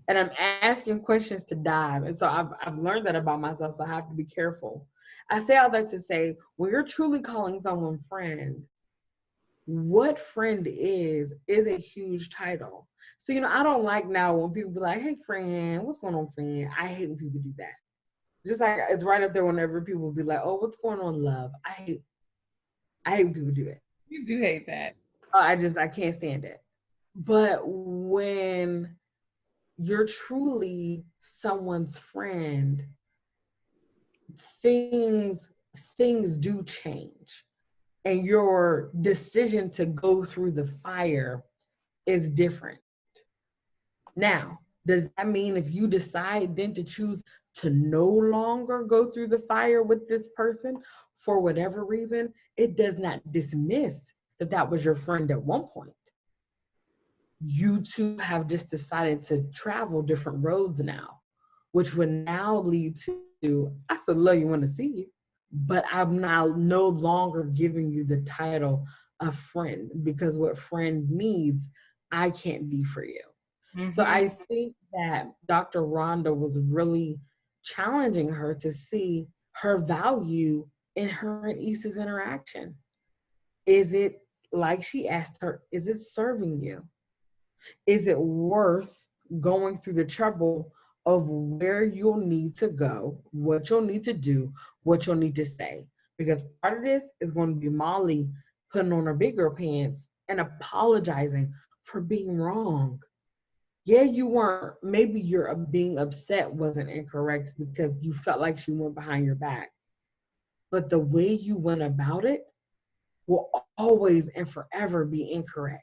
S1: and I'm asking questions to dive. And so I've learned that about myself. So I have to be careful. I say all that to say, when you're truly calling someone friend, what friend is a huge title. So, I don't like now when people be like, hey, friend, what's going on, friend? I hate when people do that. Just like it's right up there whenever people be like, oh, what's going on, love? I hate when people do it.
S2: You do hate that.
S1: I can't stand it. But when you're truly someone's friend, things things do change. And your decision to go through the fire is different. Now, does that mean if you decide then to choose to no longer go through the fire with this person for whatever reason, it does not dismiss that that was your friend at one point. You two have just decided to travel different roads now, which would now lead to, I still love you, want to see you, but I'm now no longer giving you the title of friend because what friend needs, I can't be for you. Mm-hmm. So I think that Dr. Rhonda was really challenging her to see her value in her and Issa's interaction. Is it, like she asked her, is it serving you? Is it worth going through the trouble of where you'll need to go, what you'll need to do, what you'll need to say? Because part of this is going to be Molly putting on her bigger pants and apologizing for being wrong. Yeah, you weren't, maybe your being upset wasn't incorrect because you felt like she went behind your back. But the way you went about it will always and forever be incorrect.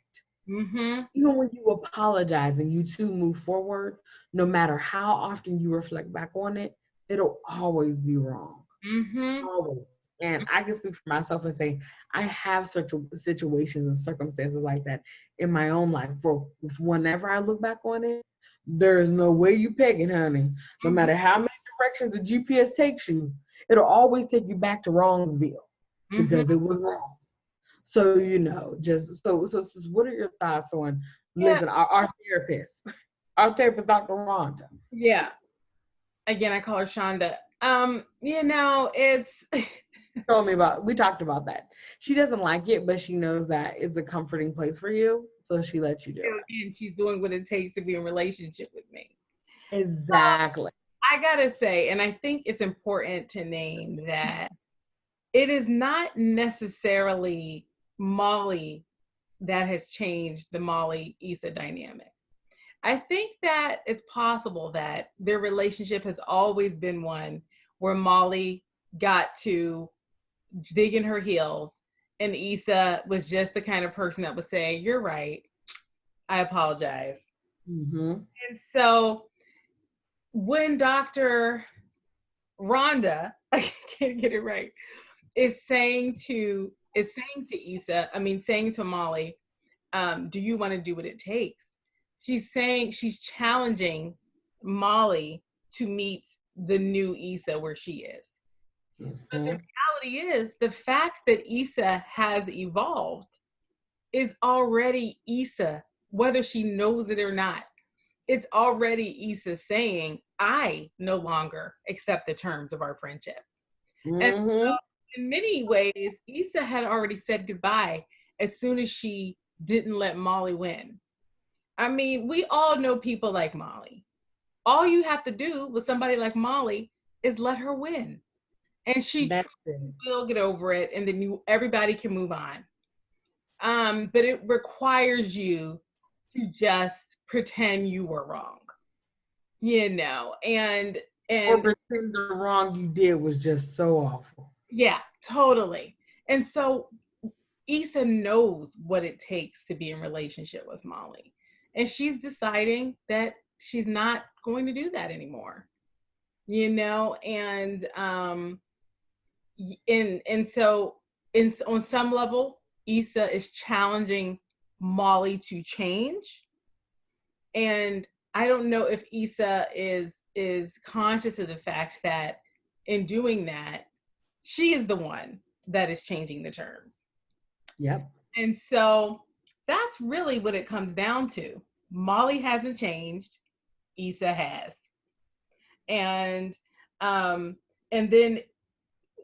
S1: Mm-hmm. Even when you apologize and you two move forward, no matter how often you reflect back on it, it'll always be wrong. Mm-hmm. Always. And I can speak for myself and say I have such situations and circumstances like that in my own life. For whenever I look back on it, there is no way you pegging, honey. No matter how many directions the GPS takes you, it'll always take you back to Wrongsville because it was wrong. So, just so what are your thoughts on, listen, our therapist, Dr. Rhonda?
S2: Yeah. Again, I call her Shonda. It's
S1: we talked about that. She doesn't like it, but she knows that it's a comforting place for you. So she lets you do it.
S2: And she's doing what it takes to be in a relationship with me.
S1: Exactly.
S2: I gotta say, and I think it's important to name that it is not necessarily Molly that has changed the Molly Issa dynamic. I think that it's possible that their relationship has always been one where Molly got to dig in her heels and Issa was just the kind of person that would say, "You're right. I apologize."
S1: Mm-hmm.
S2: And so when Dr. Rhonda, I can't get it right, is saying to Issa, saying to Molly, do you want to do what it takes? She's challenging Molly to meet the new Issa where she is. But the
S1: Mm-hmm.
S2: reality is the fact that Issa has evolved is already Issa, whether she knows it or not. It's already Issa saying, I no longer accept the terms of our friendship. And
S1: Mm-hmm.
S2: in many ways, Issa had already said goodbye as soon as she didn't let Molly win. I mean, we all know people like Molly. All you have to do with somebody like Molly is let her win. And she
S1: That's it.
S2: will get over it, and then everybody can move on. But it requires you to just pretend you were wrong, and
S1: Or
S2: and
S1: pretend the wrong you did was just so awful.
S2: yeah, totally. And so Issa knows what it takes to be in relationship with Molly. And she's deciding that she's not going to do that anymore. And so on some level, Issa is challenging Molly to change. And I don't know if Issa is conscious of the fact that in doing that, she is the one that is changing the terms.
S1: Yep.
S2: And so that's really what it comes down to. Molly hasn't changed, Issa has. And um and then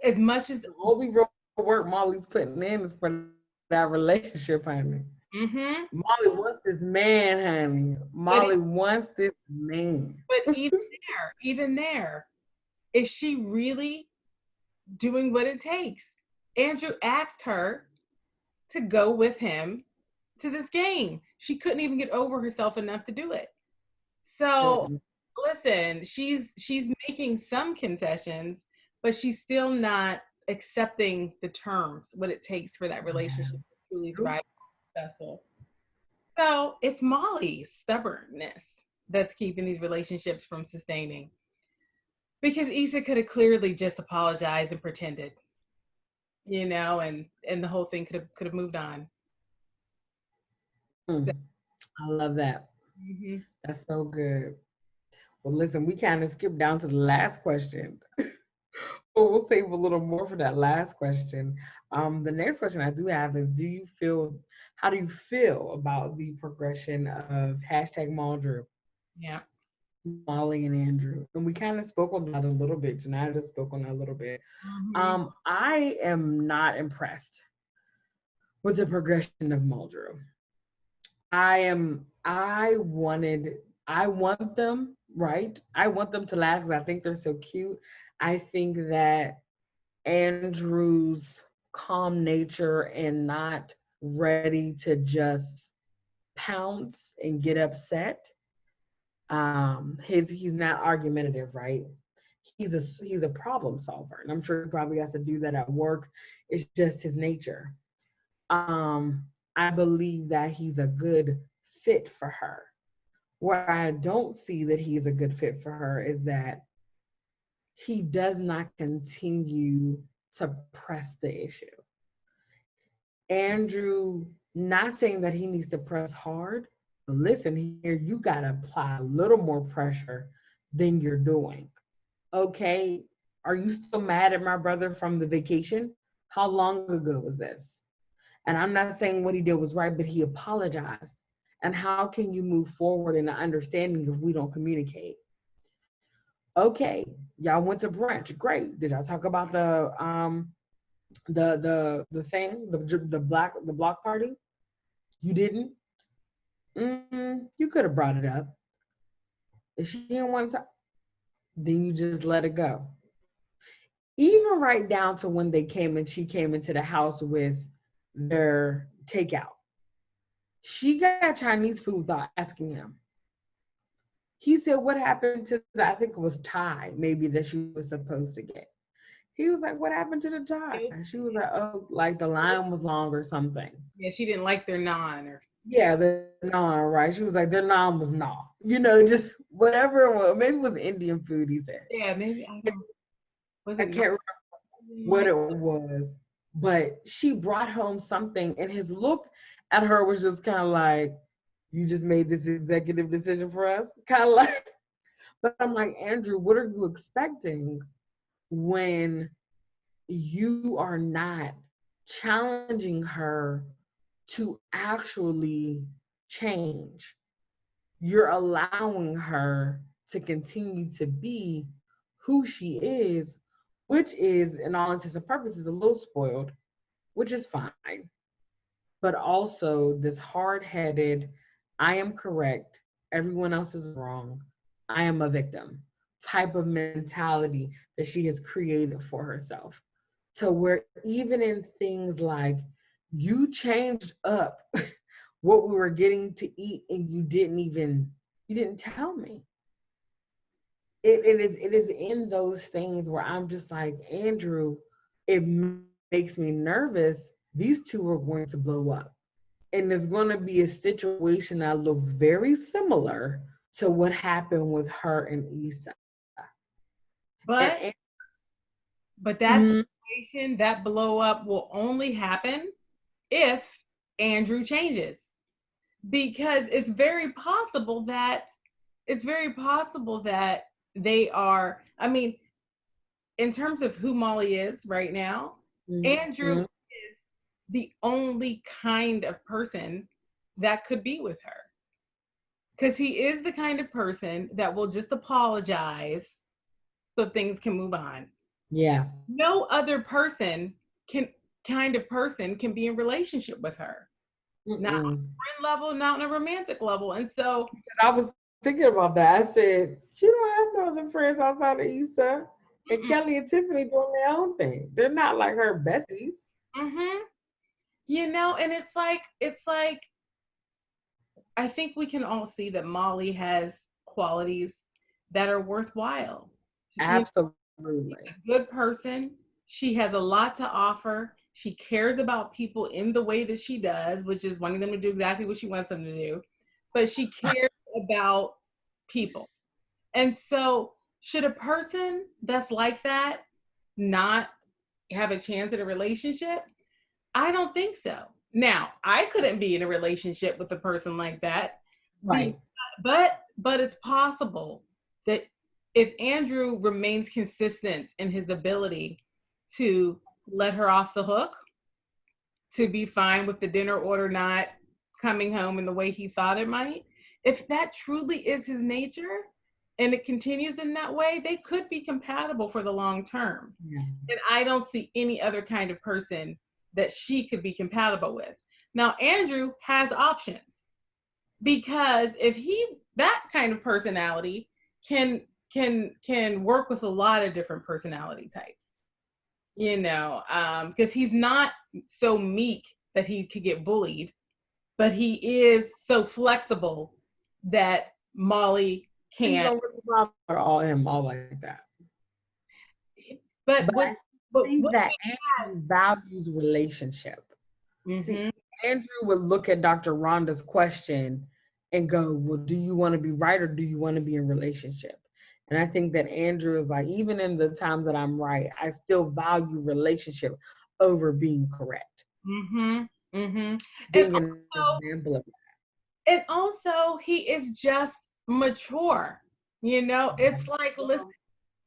S2: as much as
S1: The only real work Molly's putting in is for that relationship, honey.
S2: mhm,
S1: Molly wants this man, honey.
S2: but
S1: Molly wants this man.
S2: even there, is she really doing what it takes? Andrew asked her to go with him to this game. She couldn't even get over herself enough to do it. So
S1: Couldn't.
S2: listen, she's making some concessions, but she's still not accepting the terms, what it takes for that relationship to truly thrive and be successful. So it's Molly's stubbornness that's keeping these relationships from sustaining. Because Issa could have clearly just apologized and pretended, and the whole thing could have moved on.
S1: Mm, I love that.
S2: Mm-hmm.
S1: That's so good. Well, listen, we kind of skipped down to the last question, but we'll save a little more for that last question. The next question I do have is, how do you feel about the progression of hashtag Maldrew,
S2: Yeah.
S1: Molly and Andrew? And we kind of spoke on that a little bit. Janaya just spoke on that a little bit.
S2: Mm-hmm.
S1: I am not impressed with the progression of Muldrow. I am. I want them right. I want them to last because I think they're so cute. I think that Andrew's calm nature and not ready to just pounce and get upset. He's not argumentative, right? He's a problem solver, and I'm sure he probably has to do that at work. It's just his nature. I believe that he's a good fit for her. Where I don't see that he's a good fit for her is that he does not continue to press the issue. Andrew, not saying that he needs to press hard, but listen here, you got to apply a little more pressure than you're doing. Okay, are you still mad at my brother from the vacation? How long ago was this? And I'm not saying what he did was right, but he apologized. And how can you move forward in an understanding if we don't communicate? Okay, y'all went to brunch. Great. Did y'all talk about the thing, the block party? You didn't. You could have brought it up. If she didn't want to talk, then you just let it go. Even right down to when she came into the house with their takeout. She got Chinese food without asking him. He said, "What happened to the, I think it was Thai, maybe that she was supposed to get?" He was like, "What happened to the Thai?" She was like, "Oh, like the line was long or something."
S2: Yeah, she didn't like their naan or.
S1: Yeah, the naan, right? She was like, their naan was nah. Just whatever it was. Maybe it was Indian food, he said.
S2: Yeah, maybe I don't. Was
S1: I
S2: it
S1: can't
S2: not?
S1: remember what it was. But she brought home something, and his look at her was just kind of like, "You just made this executive decision for us?" Kind of like, but I'm like, Andrew, what are you expecting when you are not challenging her to actually change? You're allowing her to continue to be who she is, which is, in all intents and purposes, a little spoiled, which is fine. But also this hard-headed, I am correct, everyone else is wrong, I am a victim type of mentality that she has created for herself. To where even in things like, you changed up what we were getting to eat and you didn't tell me. It is in those things where I'm just like, Andrew, it makes me nervous. These two are going to blow up. And there's going to be a situation that looks very similar to what happened with her and Issa.
S2: But
S1: And,
S2: but that situation, that blow up will only happen if Andrew changes. Because it's very possible that they are, I mean, in terms of who Molly is right now, Andrew
S1: mm-hmm.
S2: is the only kind of person that could be with her. Because he is the kind of person that will just apologize so things can move on.
S1: Yeah.
S2: No other person can be in relationship with her. Not on a
S1: Mm-mm.
S2: friend level, not on a romantic level. And so
S1: I was thinking about that. I said, she don't have no other friends outside of Issa. And Kelly and Tiffany doing their own thing. They're not like her besties.
S2: mm-hmm. And it's like I think we can all see that Molly has qualities that are worthwhile.
S1: Absolutely.
S2: She's a good person. She has a lot to offer. She cares about people in the way that she does, which is wanting them to do exactly what she wants them to do. But she cares about people. And so, should a person that's like that not have a chance at a relationship? I don't think so. Now, I couldn't be in a relationship with a person like that.
S1: Right.
S2: But it's possible that if Andrew remains consistent in his ability to let her off the hook, to be fine with the dinner order not coming home in the way he thought it might, if that truly is his nature and it continues in that way, they could be compatible for the long term.
S1: Yeah.
S2: And I don't see any other kind of person that she could be compatible with. Now, Andrew has options because if that kind of personality can work with a lot of different personality types, because he's not so meek that he could get bullied, but he is so flexible that Molly
S1: Things
S2: can't.
S1: don't really bother all like that.
S2: But
S1: But
S2: what
S1: I
S2: but
S1: think
S2: what
S1: that
S2: he
S1: Andrew values relationship.
S2: has.
S1: See, Andrew would look at Dr. Rhonda's question and go, well, do you want to be right or do you want to be in relationship? And I think that Andrew is like, even in the times that I'm right, I still value relationship over being correct.
S2: Mm-hmm. Mm-hmm. And
S1: Being an example of
S2: also he is just mature. It's like, listen,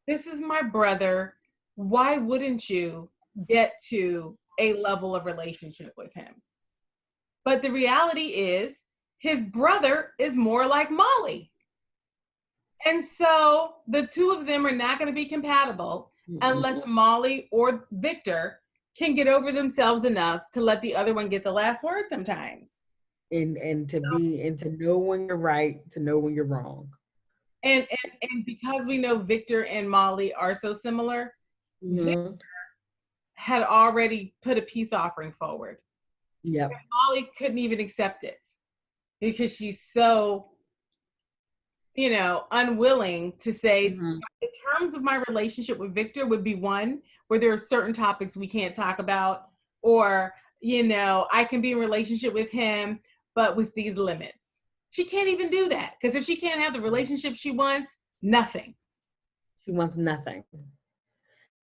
S2: this is my brother. Why wouldn't you get to a level of relationship with him? But the reality is his brother is more like Molly. And so the two of them are not going to be compatible unless Molly or Victor can get over themselves enough to let the other one get the last word sometimes.
S1: and to know when you're right, to know when you're wrong.
S2: And because we know Victor and Molly are so similar, Victor
S1: Mm-hmm.
S2: had already put a peace offering forward.
S1: Yep.
S2: Molly couldn't even accept it because she's so, unwilling to say
S1: Mm-hmm.
S2: the terms of my relationship with Victor would be one where there are certain topics we can't talk about, or, I can be in relationship with him, but with these limits. She can't even do that because if she can't have the relationship she wants, nothing.
S1: She wants nothing.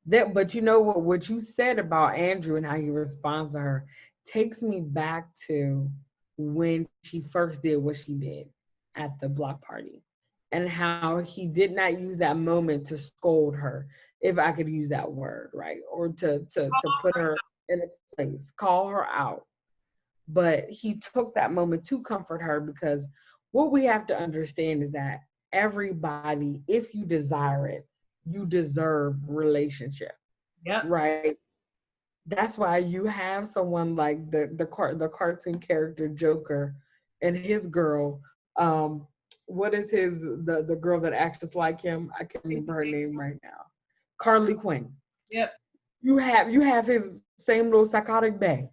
S1: That, but you know what you said about Andrew and how he responds to her takes me back to when she first did what she did at the block party, and how he did not use that moment to scold her, if I could use that word, right? Or to put her in a place, call her out. But he took that moment to comfort her, because what we have to understand is that everybody, if you desire it, you deserve relationship,
S2: Yep.
S1: right? That's why you have someone like the cartoon character Joker and his girl. Um, what is his the girl that acts just like him? I can't remember her name right now. Carly Quinn.
S2: Yep.
S1: You have his same little psychotic bay.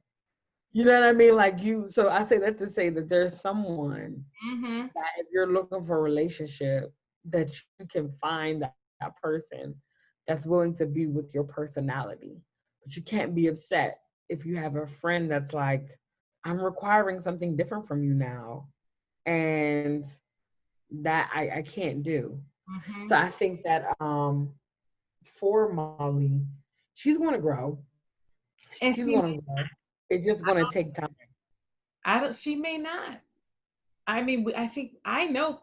S1: You know what I mean? Like you. So I say that to say that there's someone
S2: Mm-hmm.
S1: that if you're looking for a relationship, that you can find that person that's willing to be with your personality. But you can't be upset if you have a friend that's like, I'm requiring something different from you now. And that I can't do.
S2: Mm-hmm.
S1: So I think that for Molly, she's gonna grow.
S2: And
S1: She's
S2: she,
S1: gonna grow. It's just gonna take time.
S2: I don't. She may not. I mean, I think I know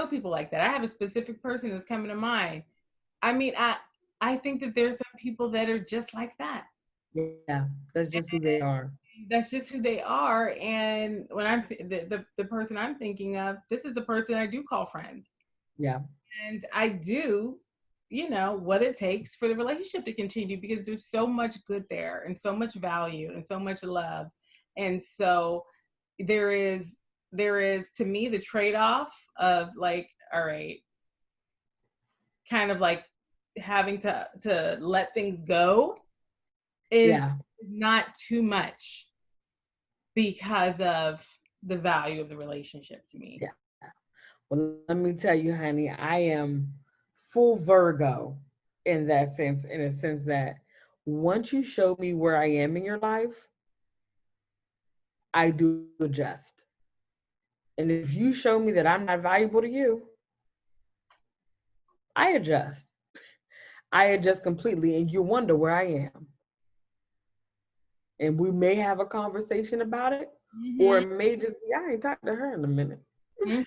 S2: people like that. I have a specific person that's coming to mind. I mean, I think that there's some people that are just like that.
S1: Yeah, that's just who they are.
S2: That's just who they are. And when the person I'm thinking of, this is the person I do call friend,
S1: Yeah,
S2: and I do, what it takes for the relationship to continue because there's so much good there and so much value and so much love, and so there is to me the trade-off of like, all right, kind of like having to let things go is
S1: yeah,
S2: not too much because of the value of the relationship to me.
S1: yeah. Well, let me tell you, honey, I am full Virgo in that sense, in a sense that once you show me where I am in your life, I do adjust. And if you show me that I'm not valuable to you, I adjust. I adjust completely, and you wonder where I am. And we may have a conversation about it, or
S2: Mm-hmm.
S1: it may just be, I ain't talked to her in a minute.
S2: Mm-hmm.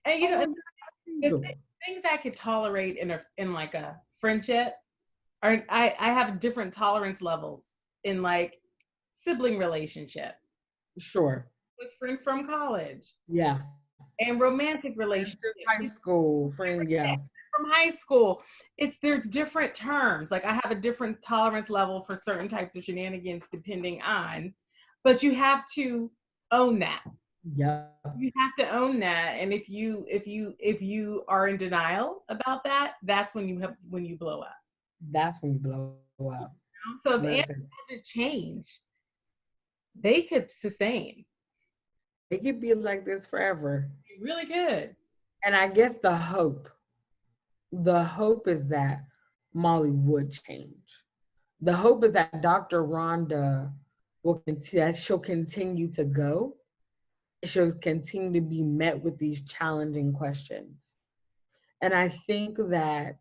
S2: And
S1: Oh my God, how you
S2: the
S1: doing?
S2: things I could tolerate in like a friendship, or I have different tolerance levels in like sibling relationship,
S1: Sure.
S2: with friend from college,
S1: Yeah.
S2: and romantic
S1: Friends
S2: relationship.
S1: since high school, friend, yeah.
S2: From high school, there's different terms. Like I have a different tolerance level for certain types of shenanigans depending on, but you have to own that.
S1: Yeah.
S2: You have to own that, and if you are in denial about that, that's when you blow up.
S1: That's when you blow up.
S2: So if Anna
S1: Listen,
S2: doesn't change, they could sustain.
S1: it could be like this forever.
S2: They really could.
S1: And I guess the hope is that Molly would change. The hope is that Dr. Rhonda that she'll continue to go. She'll continue to be met with these challenging questions. And I think that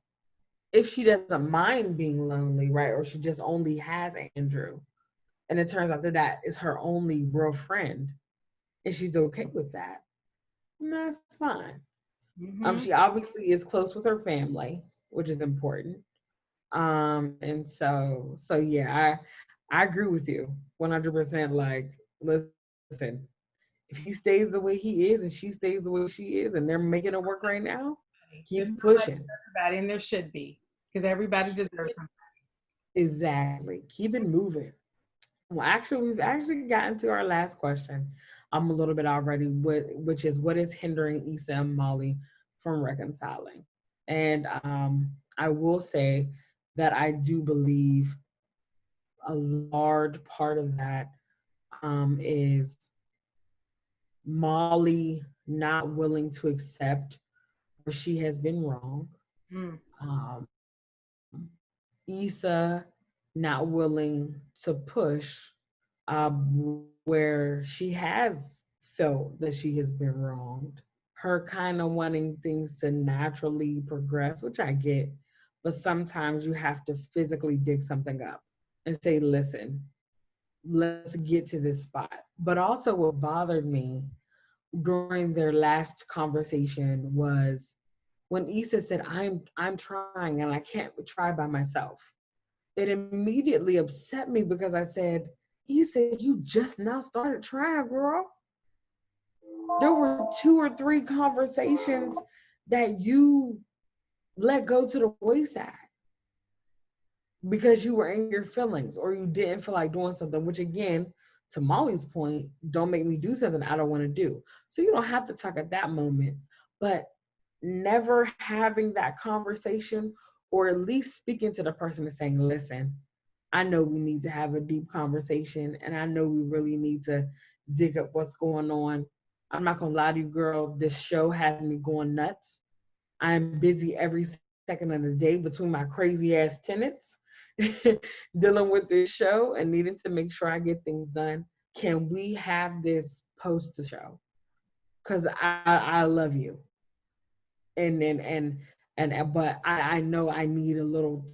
S1: if she doesn't mind being lonely, right, or she just only has Andrew, and it turns out that that is her only real friend, and she's okay with that, that's fine.
S2: Mm-hmm.
S1: She obviously is close with her family, which is important. And so yeah, I agree with you 100%. Like, listen, if he stays the way he is and she stays the way she is, and they're making it work right now, keep
S2: There's
S1: pushing.
S2: somebody for everybody, and there should be, because everybody deserves something.
S1: Exactly. Keep it moving. Well, actually, we've actually gotten to our last question. I'm a little bit already, which is what is hindering Issa and Molly from reconciling. And I will say that I do believe a large part of that is Molly not willing to accept where she has been wrong.
S2: Mm.
S1: Um, Issa not willing to push where she has felt that she has been wronged. Her kind of wanting things to naturally progress, which I get, but sometimes you have to physically dig something up and say, listen, let's get to this spot. But also, what bothered me during their last conversation was when Issa said, I'm trying and I can't try by myself. It immediately upset me because I said, Issa, you just now started trying, girl. There were 2 or 3 conversations that you let go to the wayside because you were in your feelings or you didn't feel like doing something, which again, to Molly's point, don't make me do something I don't want to do. So you don't have to talk at that moment, but never having that conversation or at least speaking to the person and saying, listen, I know we need to have a deep conversation and I know we really need to dig up what's going on. I'm not gonna lie to you, girl, this show has me going nuts. I'm busy every second of the day between my crazy ass tenants dealing with this show and needing to make sure I get things done. Can we have this post the show? Because I love you. And but I know I need a little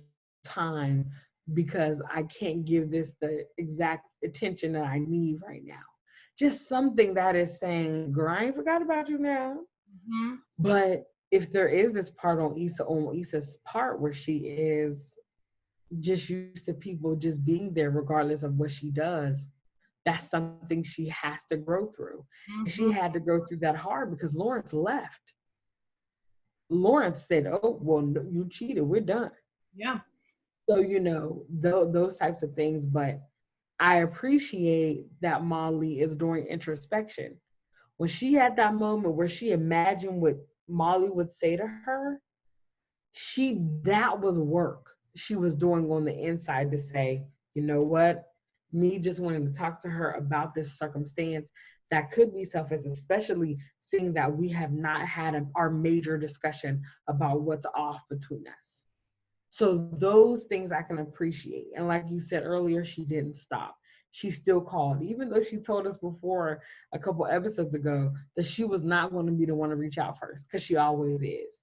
S1: time because I can't give this the exact attention that I need right now. Just something that is saying, girl, I ain't forgot about you now.
S2: Mm-hmm.
S1: But if there is this part on Issa's part where she is just used to people just being there regardless of what she does, that's something she has to grow through. And she
S2: Mm-hmm.
S1: had to go through that hard because Lawrence left. Lawrence said, oh, well, no, you cheated. We're done.
S2: Yeah.
S1: So, those types of things. But I appreciate that Molly is doing introspection. When she had that moment where she imagined what Molly would say to her, that was work she was doing on the inside to say, you know what? Me just wanting to talk to her about this circumstance that could be selfish, especially seeing that we have not had our major discussion about what's off between us. So those things I can appreciate. And like you said earlier, she didn't stop. She still called, even though she told us before a couple episodes ago that she was not going to be the one to reach out first, because she always is.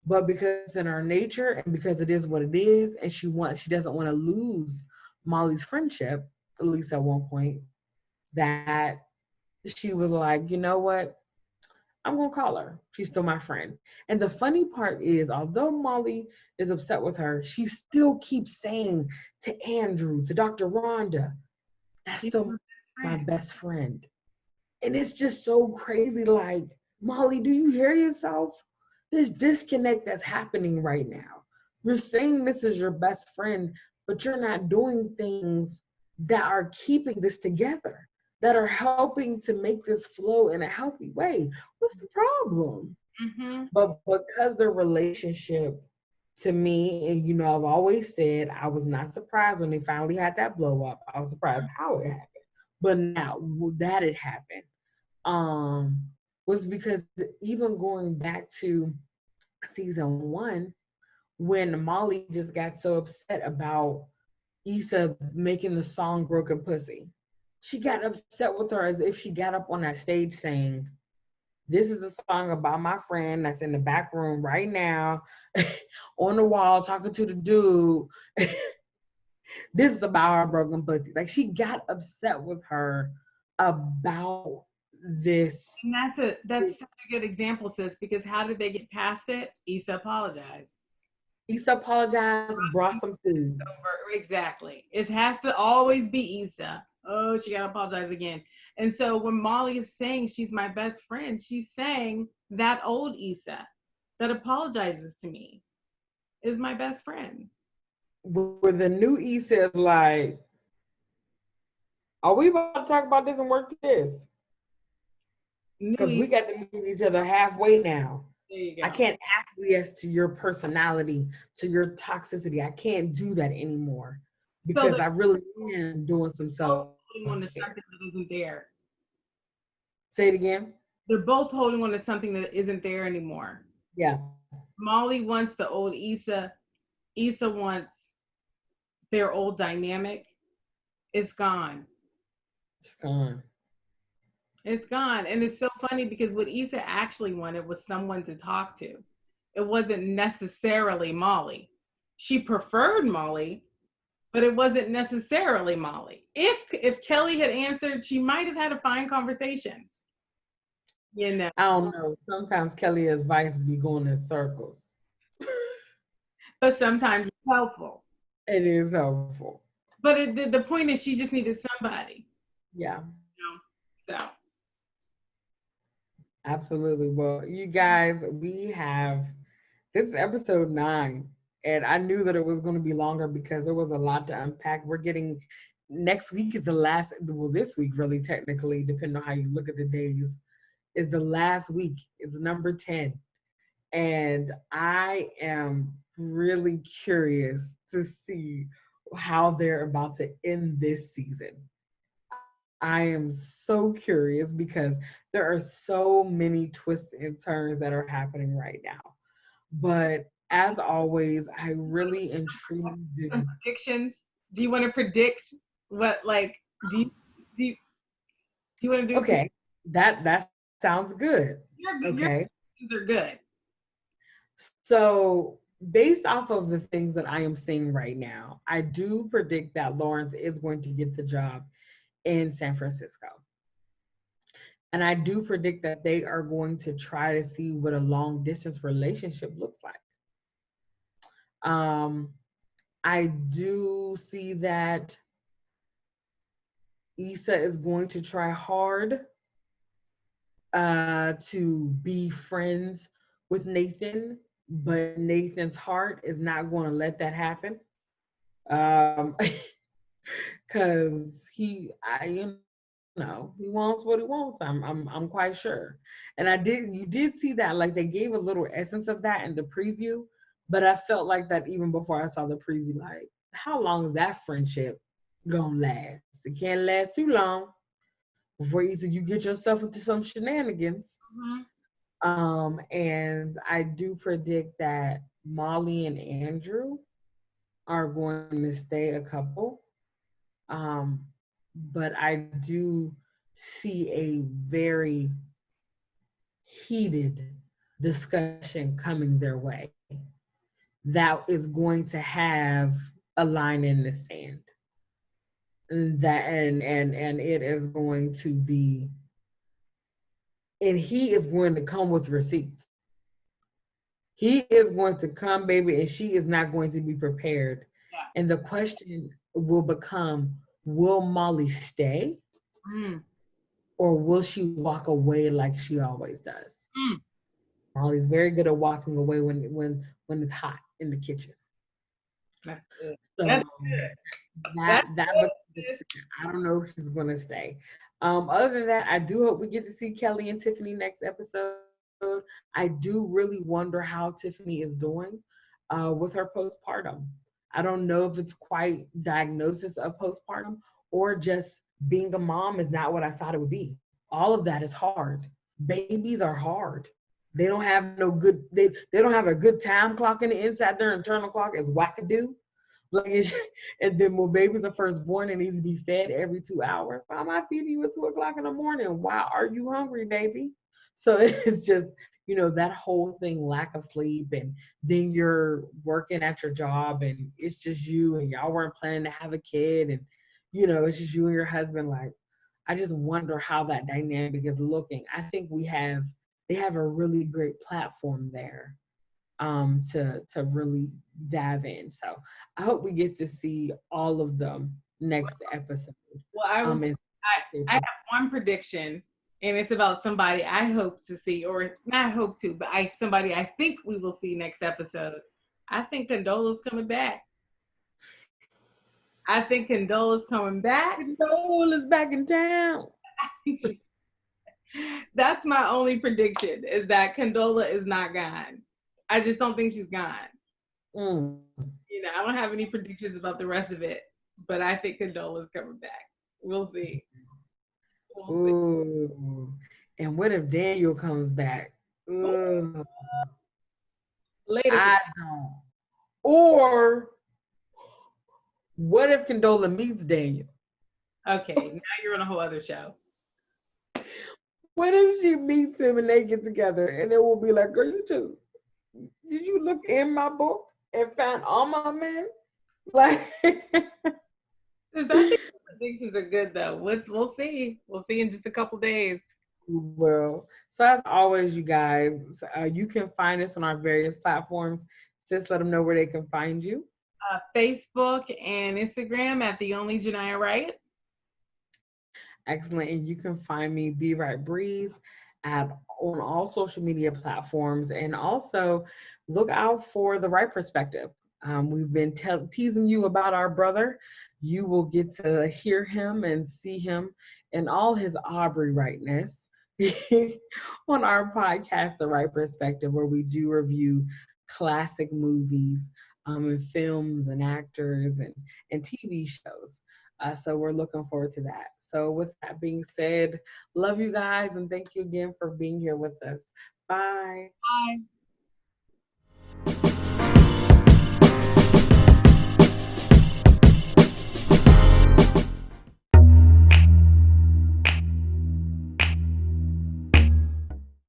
S1: But because it's in her nature and because it is what it is, and she doesn't want to lose Molly's friendship, at least at one point, that she was like, you know what? I'm gonna call her. She's still my friend. And the funny part is, although Molly is upset with her, she still keeps saying to Andrew, to Dr. Rhonda, that's
S2: She's
S1: still
S2: my
S1: my
S2: friend.
S1: best friend. And it's just so crazy. Like, Molly, do you hear yourself? This disconnect that's happening right now. You're saying this is your best friend, but you're not doing things that are keeping this together, that are helping to make this flow in a healthy way. What's the problem?
S2: Mm-hmm.
S1: But because the relationship, to me, and I've always said I was not surprised when they finally had that blow up. I was surprised how it happened. But now that it happened, um, was because even going back to season 1, when Molly just got so upset about Issa making the song Broken Pussy, she got upset with her as if she got up on that stage saying, this is a song about my friend that's in the back room right now on the wall talking to the dude. This is about her broken pussy. Like, she got upset with her about this.
S2: And that's such a good example, sis, because how did they get past it? Issa apologized.
S1: Issa apologized, brought some food.
S2: Exactly. It has to always be Issa. Oh, she gotta apologize again. And so when Molly is saying she's my best friend, she's saying that old Issa that apologizes to me is my best friend.
S1: Where the new Issa is like, are we about to talk about this and work this?
S2: New
S1: Because we got to meet each other halfway now.
S2: There you
S1: I
S2: go.
S1: can't acquiesce to your personality, to your toxicity. I can't do that anymore
S2: So
S1: because I really am doing some
S2: both
S1: self
S2: holding on to
S1: care.
S2: something that isn't there.
S1: Say it again.
S2: They're both holding on to something that isn't there anymore.
S1: Yeah,
S2: Molly wants the old Issa. Issa wants their old dynamic. It's gone.
S1: it's gone.
S2: It's gone. And it's so funny because what Issa actually wanted was someone to talk to. It wasn't necessarily Molly. She preferred Molly, but it wasn't necessarily Molly. If Kelly had answered, she might have had a fine conversation. You know.
S1: I don't know. Sometimes Kelly's advice be going in circles.
S2: But sometimes it's helpful.
S1: It is helpful.
S2: But the point is, she just needed somebody.
S1: Yeah,
S2: You know? So
S1: absolutely. Well, you guys, we have this is episode 9, and I knew that it was going to be longer because there was a lot to unpack. We're getting next week is the last. Well, this week really technically, depending on how you look at the days, is the last week. It's number 10, and I am really curious to see how they're about to end this season. I am so curious because there are so many twists and turns that are happening right now. But as always, I really and truly do.
S2: some predictions. Do you want to predict what do you do you, do you want to do
S1: Okay, that sounds good.
S2: your
S1: Okay.
S2: predictions are good.
S1: So based off of the things that I am seeing right now, I do predict that Lawrence is going to get the job in San Francisco. And I do predict that they are going to try to see what a long distance relationship looks like. Um, I do see that Issa is going to try hard to be friends with Nathan, but Nathan's heart is not going to let that happen. Because he wants what he wants. I'm quite sure. And you did see that, like they gave a little essence of that in the preview, but I felt like that even before I saw the preview, like how long is that friendship gonna last? It can't last too long before either you get yourself into some shenanigans.
S2: Mm-hmm.
S1: And I do predict that Molly and Andrew are going to stay a couple. Um, but I do see a very heated discussion coming their way that is going to have a line in the sand. And it is going to be, and he is going to come with receipts. He is going to come, baby, and she is not going to be prepared.
S2: Yeah.
S1: And the question will become, will Molly stay?
S2: Mm.
S1: Or will she walk away like she always does?
S2: Mm.
S1: Molly's very good at walking away when it's hot in the kitchen.
S2: That's good.
S1: So
S2: That's good.
S1: I don't know if she's gonna stay. Other than that, I do hope we get to see Kelly and Tiffany next episode. I do really wonder how Tiffany is doing with her postpartum. I don't know if it's quite diagnosis of postpartum or just being a mom is not what I thought it would be. All of that is hard. Babies are hard. They don't have no good. They don't have a good time clock in the inside. Their internal clock is wackadoo. Like, and then when babies are first born, it needs to be fed every 2 hours. Why am I feeding you at 2 o'clock in the morning? Why are you hungry, baby? So it's just, that whole thing, lack of sleep, and then you're working at your job, and it's just you, and y'all weren't planning to have a kid, and it's just you and your husband. Like, I just wonder how that dynamic is looking. I think they have a really great platform there to really dive in. So I hope we get to see all of them next episode.
S2: Well, I have one prediction, and it's about somebody I hope to see, or not hope to, but somebody I think we will see next episode. I think Condola's coming back. I think Condola's coming back.
S1: Condola's back in town.
S2: That's my only prediction, is that Condola is not gone. I just don't think she's gone.
S1: Mm.
S2: I don't have any predictions about the rest of it, but I think Condola's coming back. We'll see.
S1: Ooh. And what if Daniel comes back? Ooh.
S2: Later.
S1: I don't. Or what if Condola meets Daniel?
S2: Okay, now you're on a whole other show.
S1: What if she meets him and they get together and it will be like, girl, did you look in my book and find all my men? Like,
S2: I think the predictions are good though. We'll see. We'll see in just a couple days.
S1: well, so as always, you guys, you can find us on our various platforms. Just let them know where they can find you.
S2: Facebook and Instagram at The Only Genia Right.
S1: Excellent. And you can find me, Be Right Breeze, on all social media platforms. And also look out for The Right Perspective. We've been teasing you about our brother. You will get to hear him and see him in all his Aubrey rightness on our podcast, The Right Perspective, where we do review classic movies and films and actors and TV shows. So we're looking forward to that. So with that being said, love you guys and thank you again for being here with us. Bye.
S2: Bye.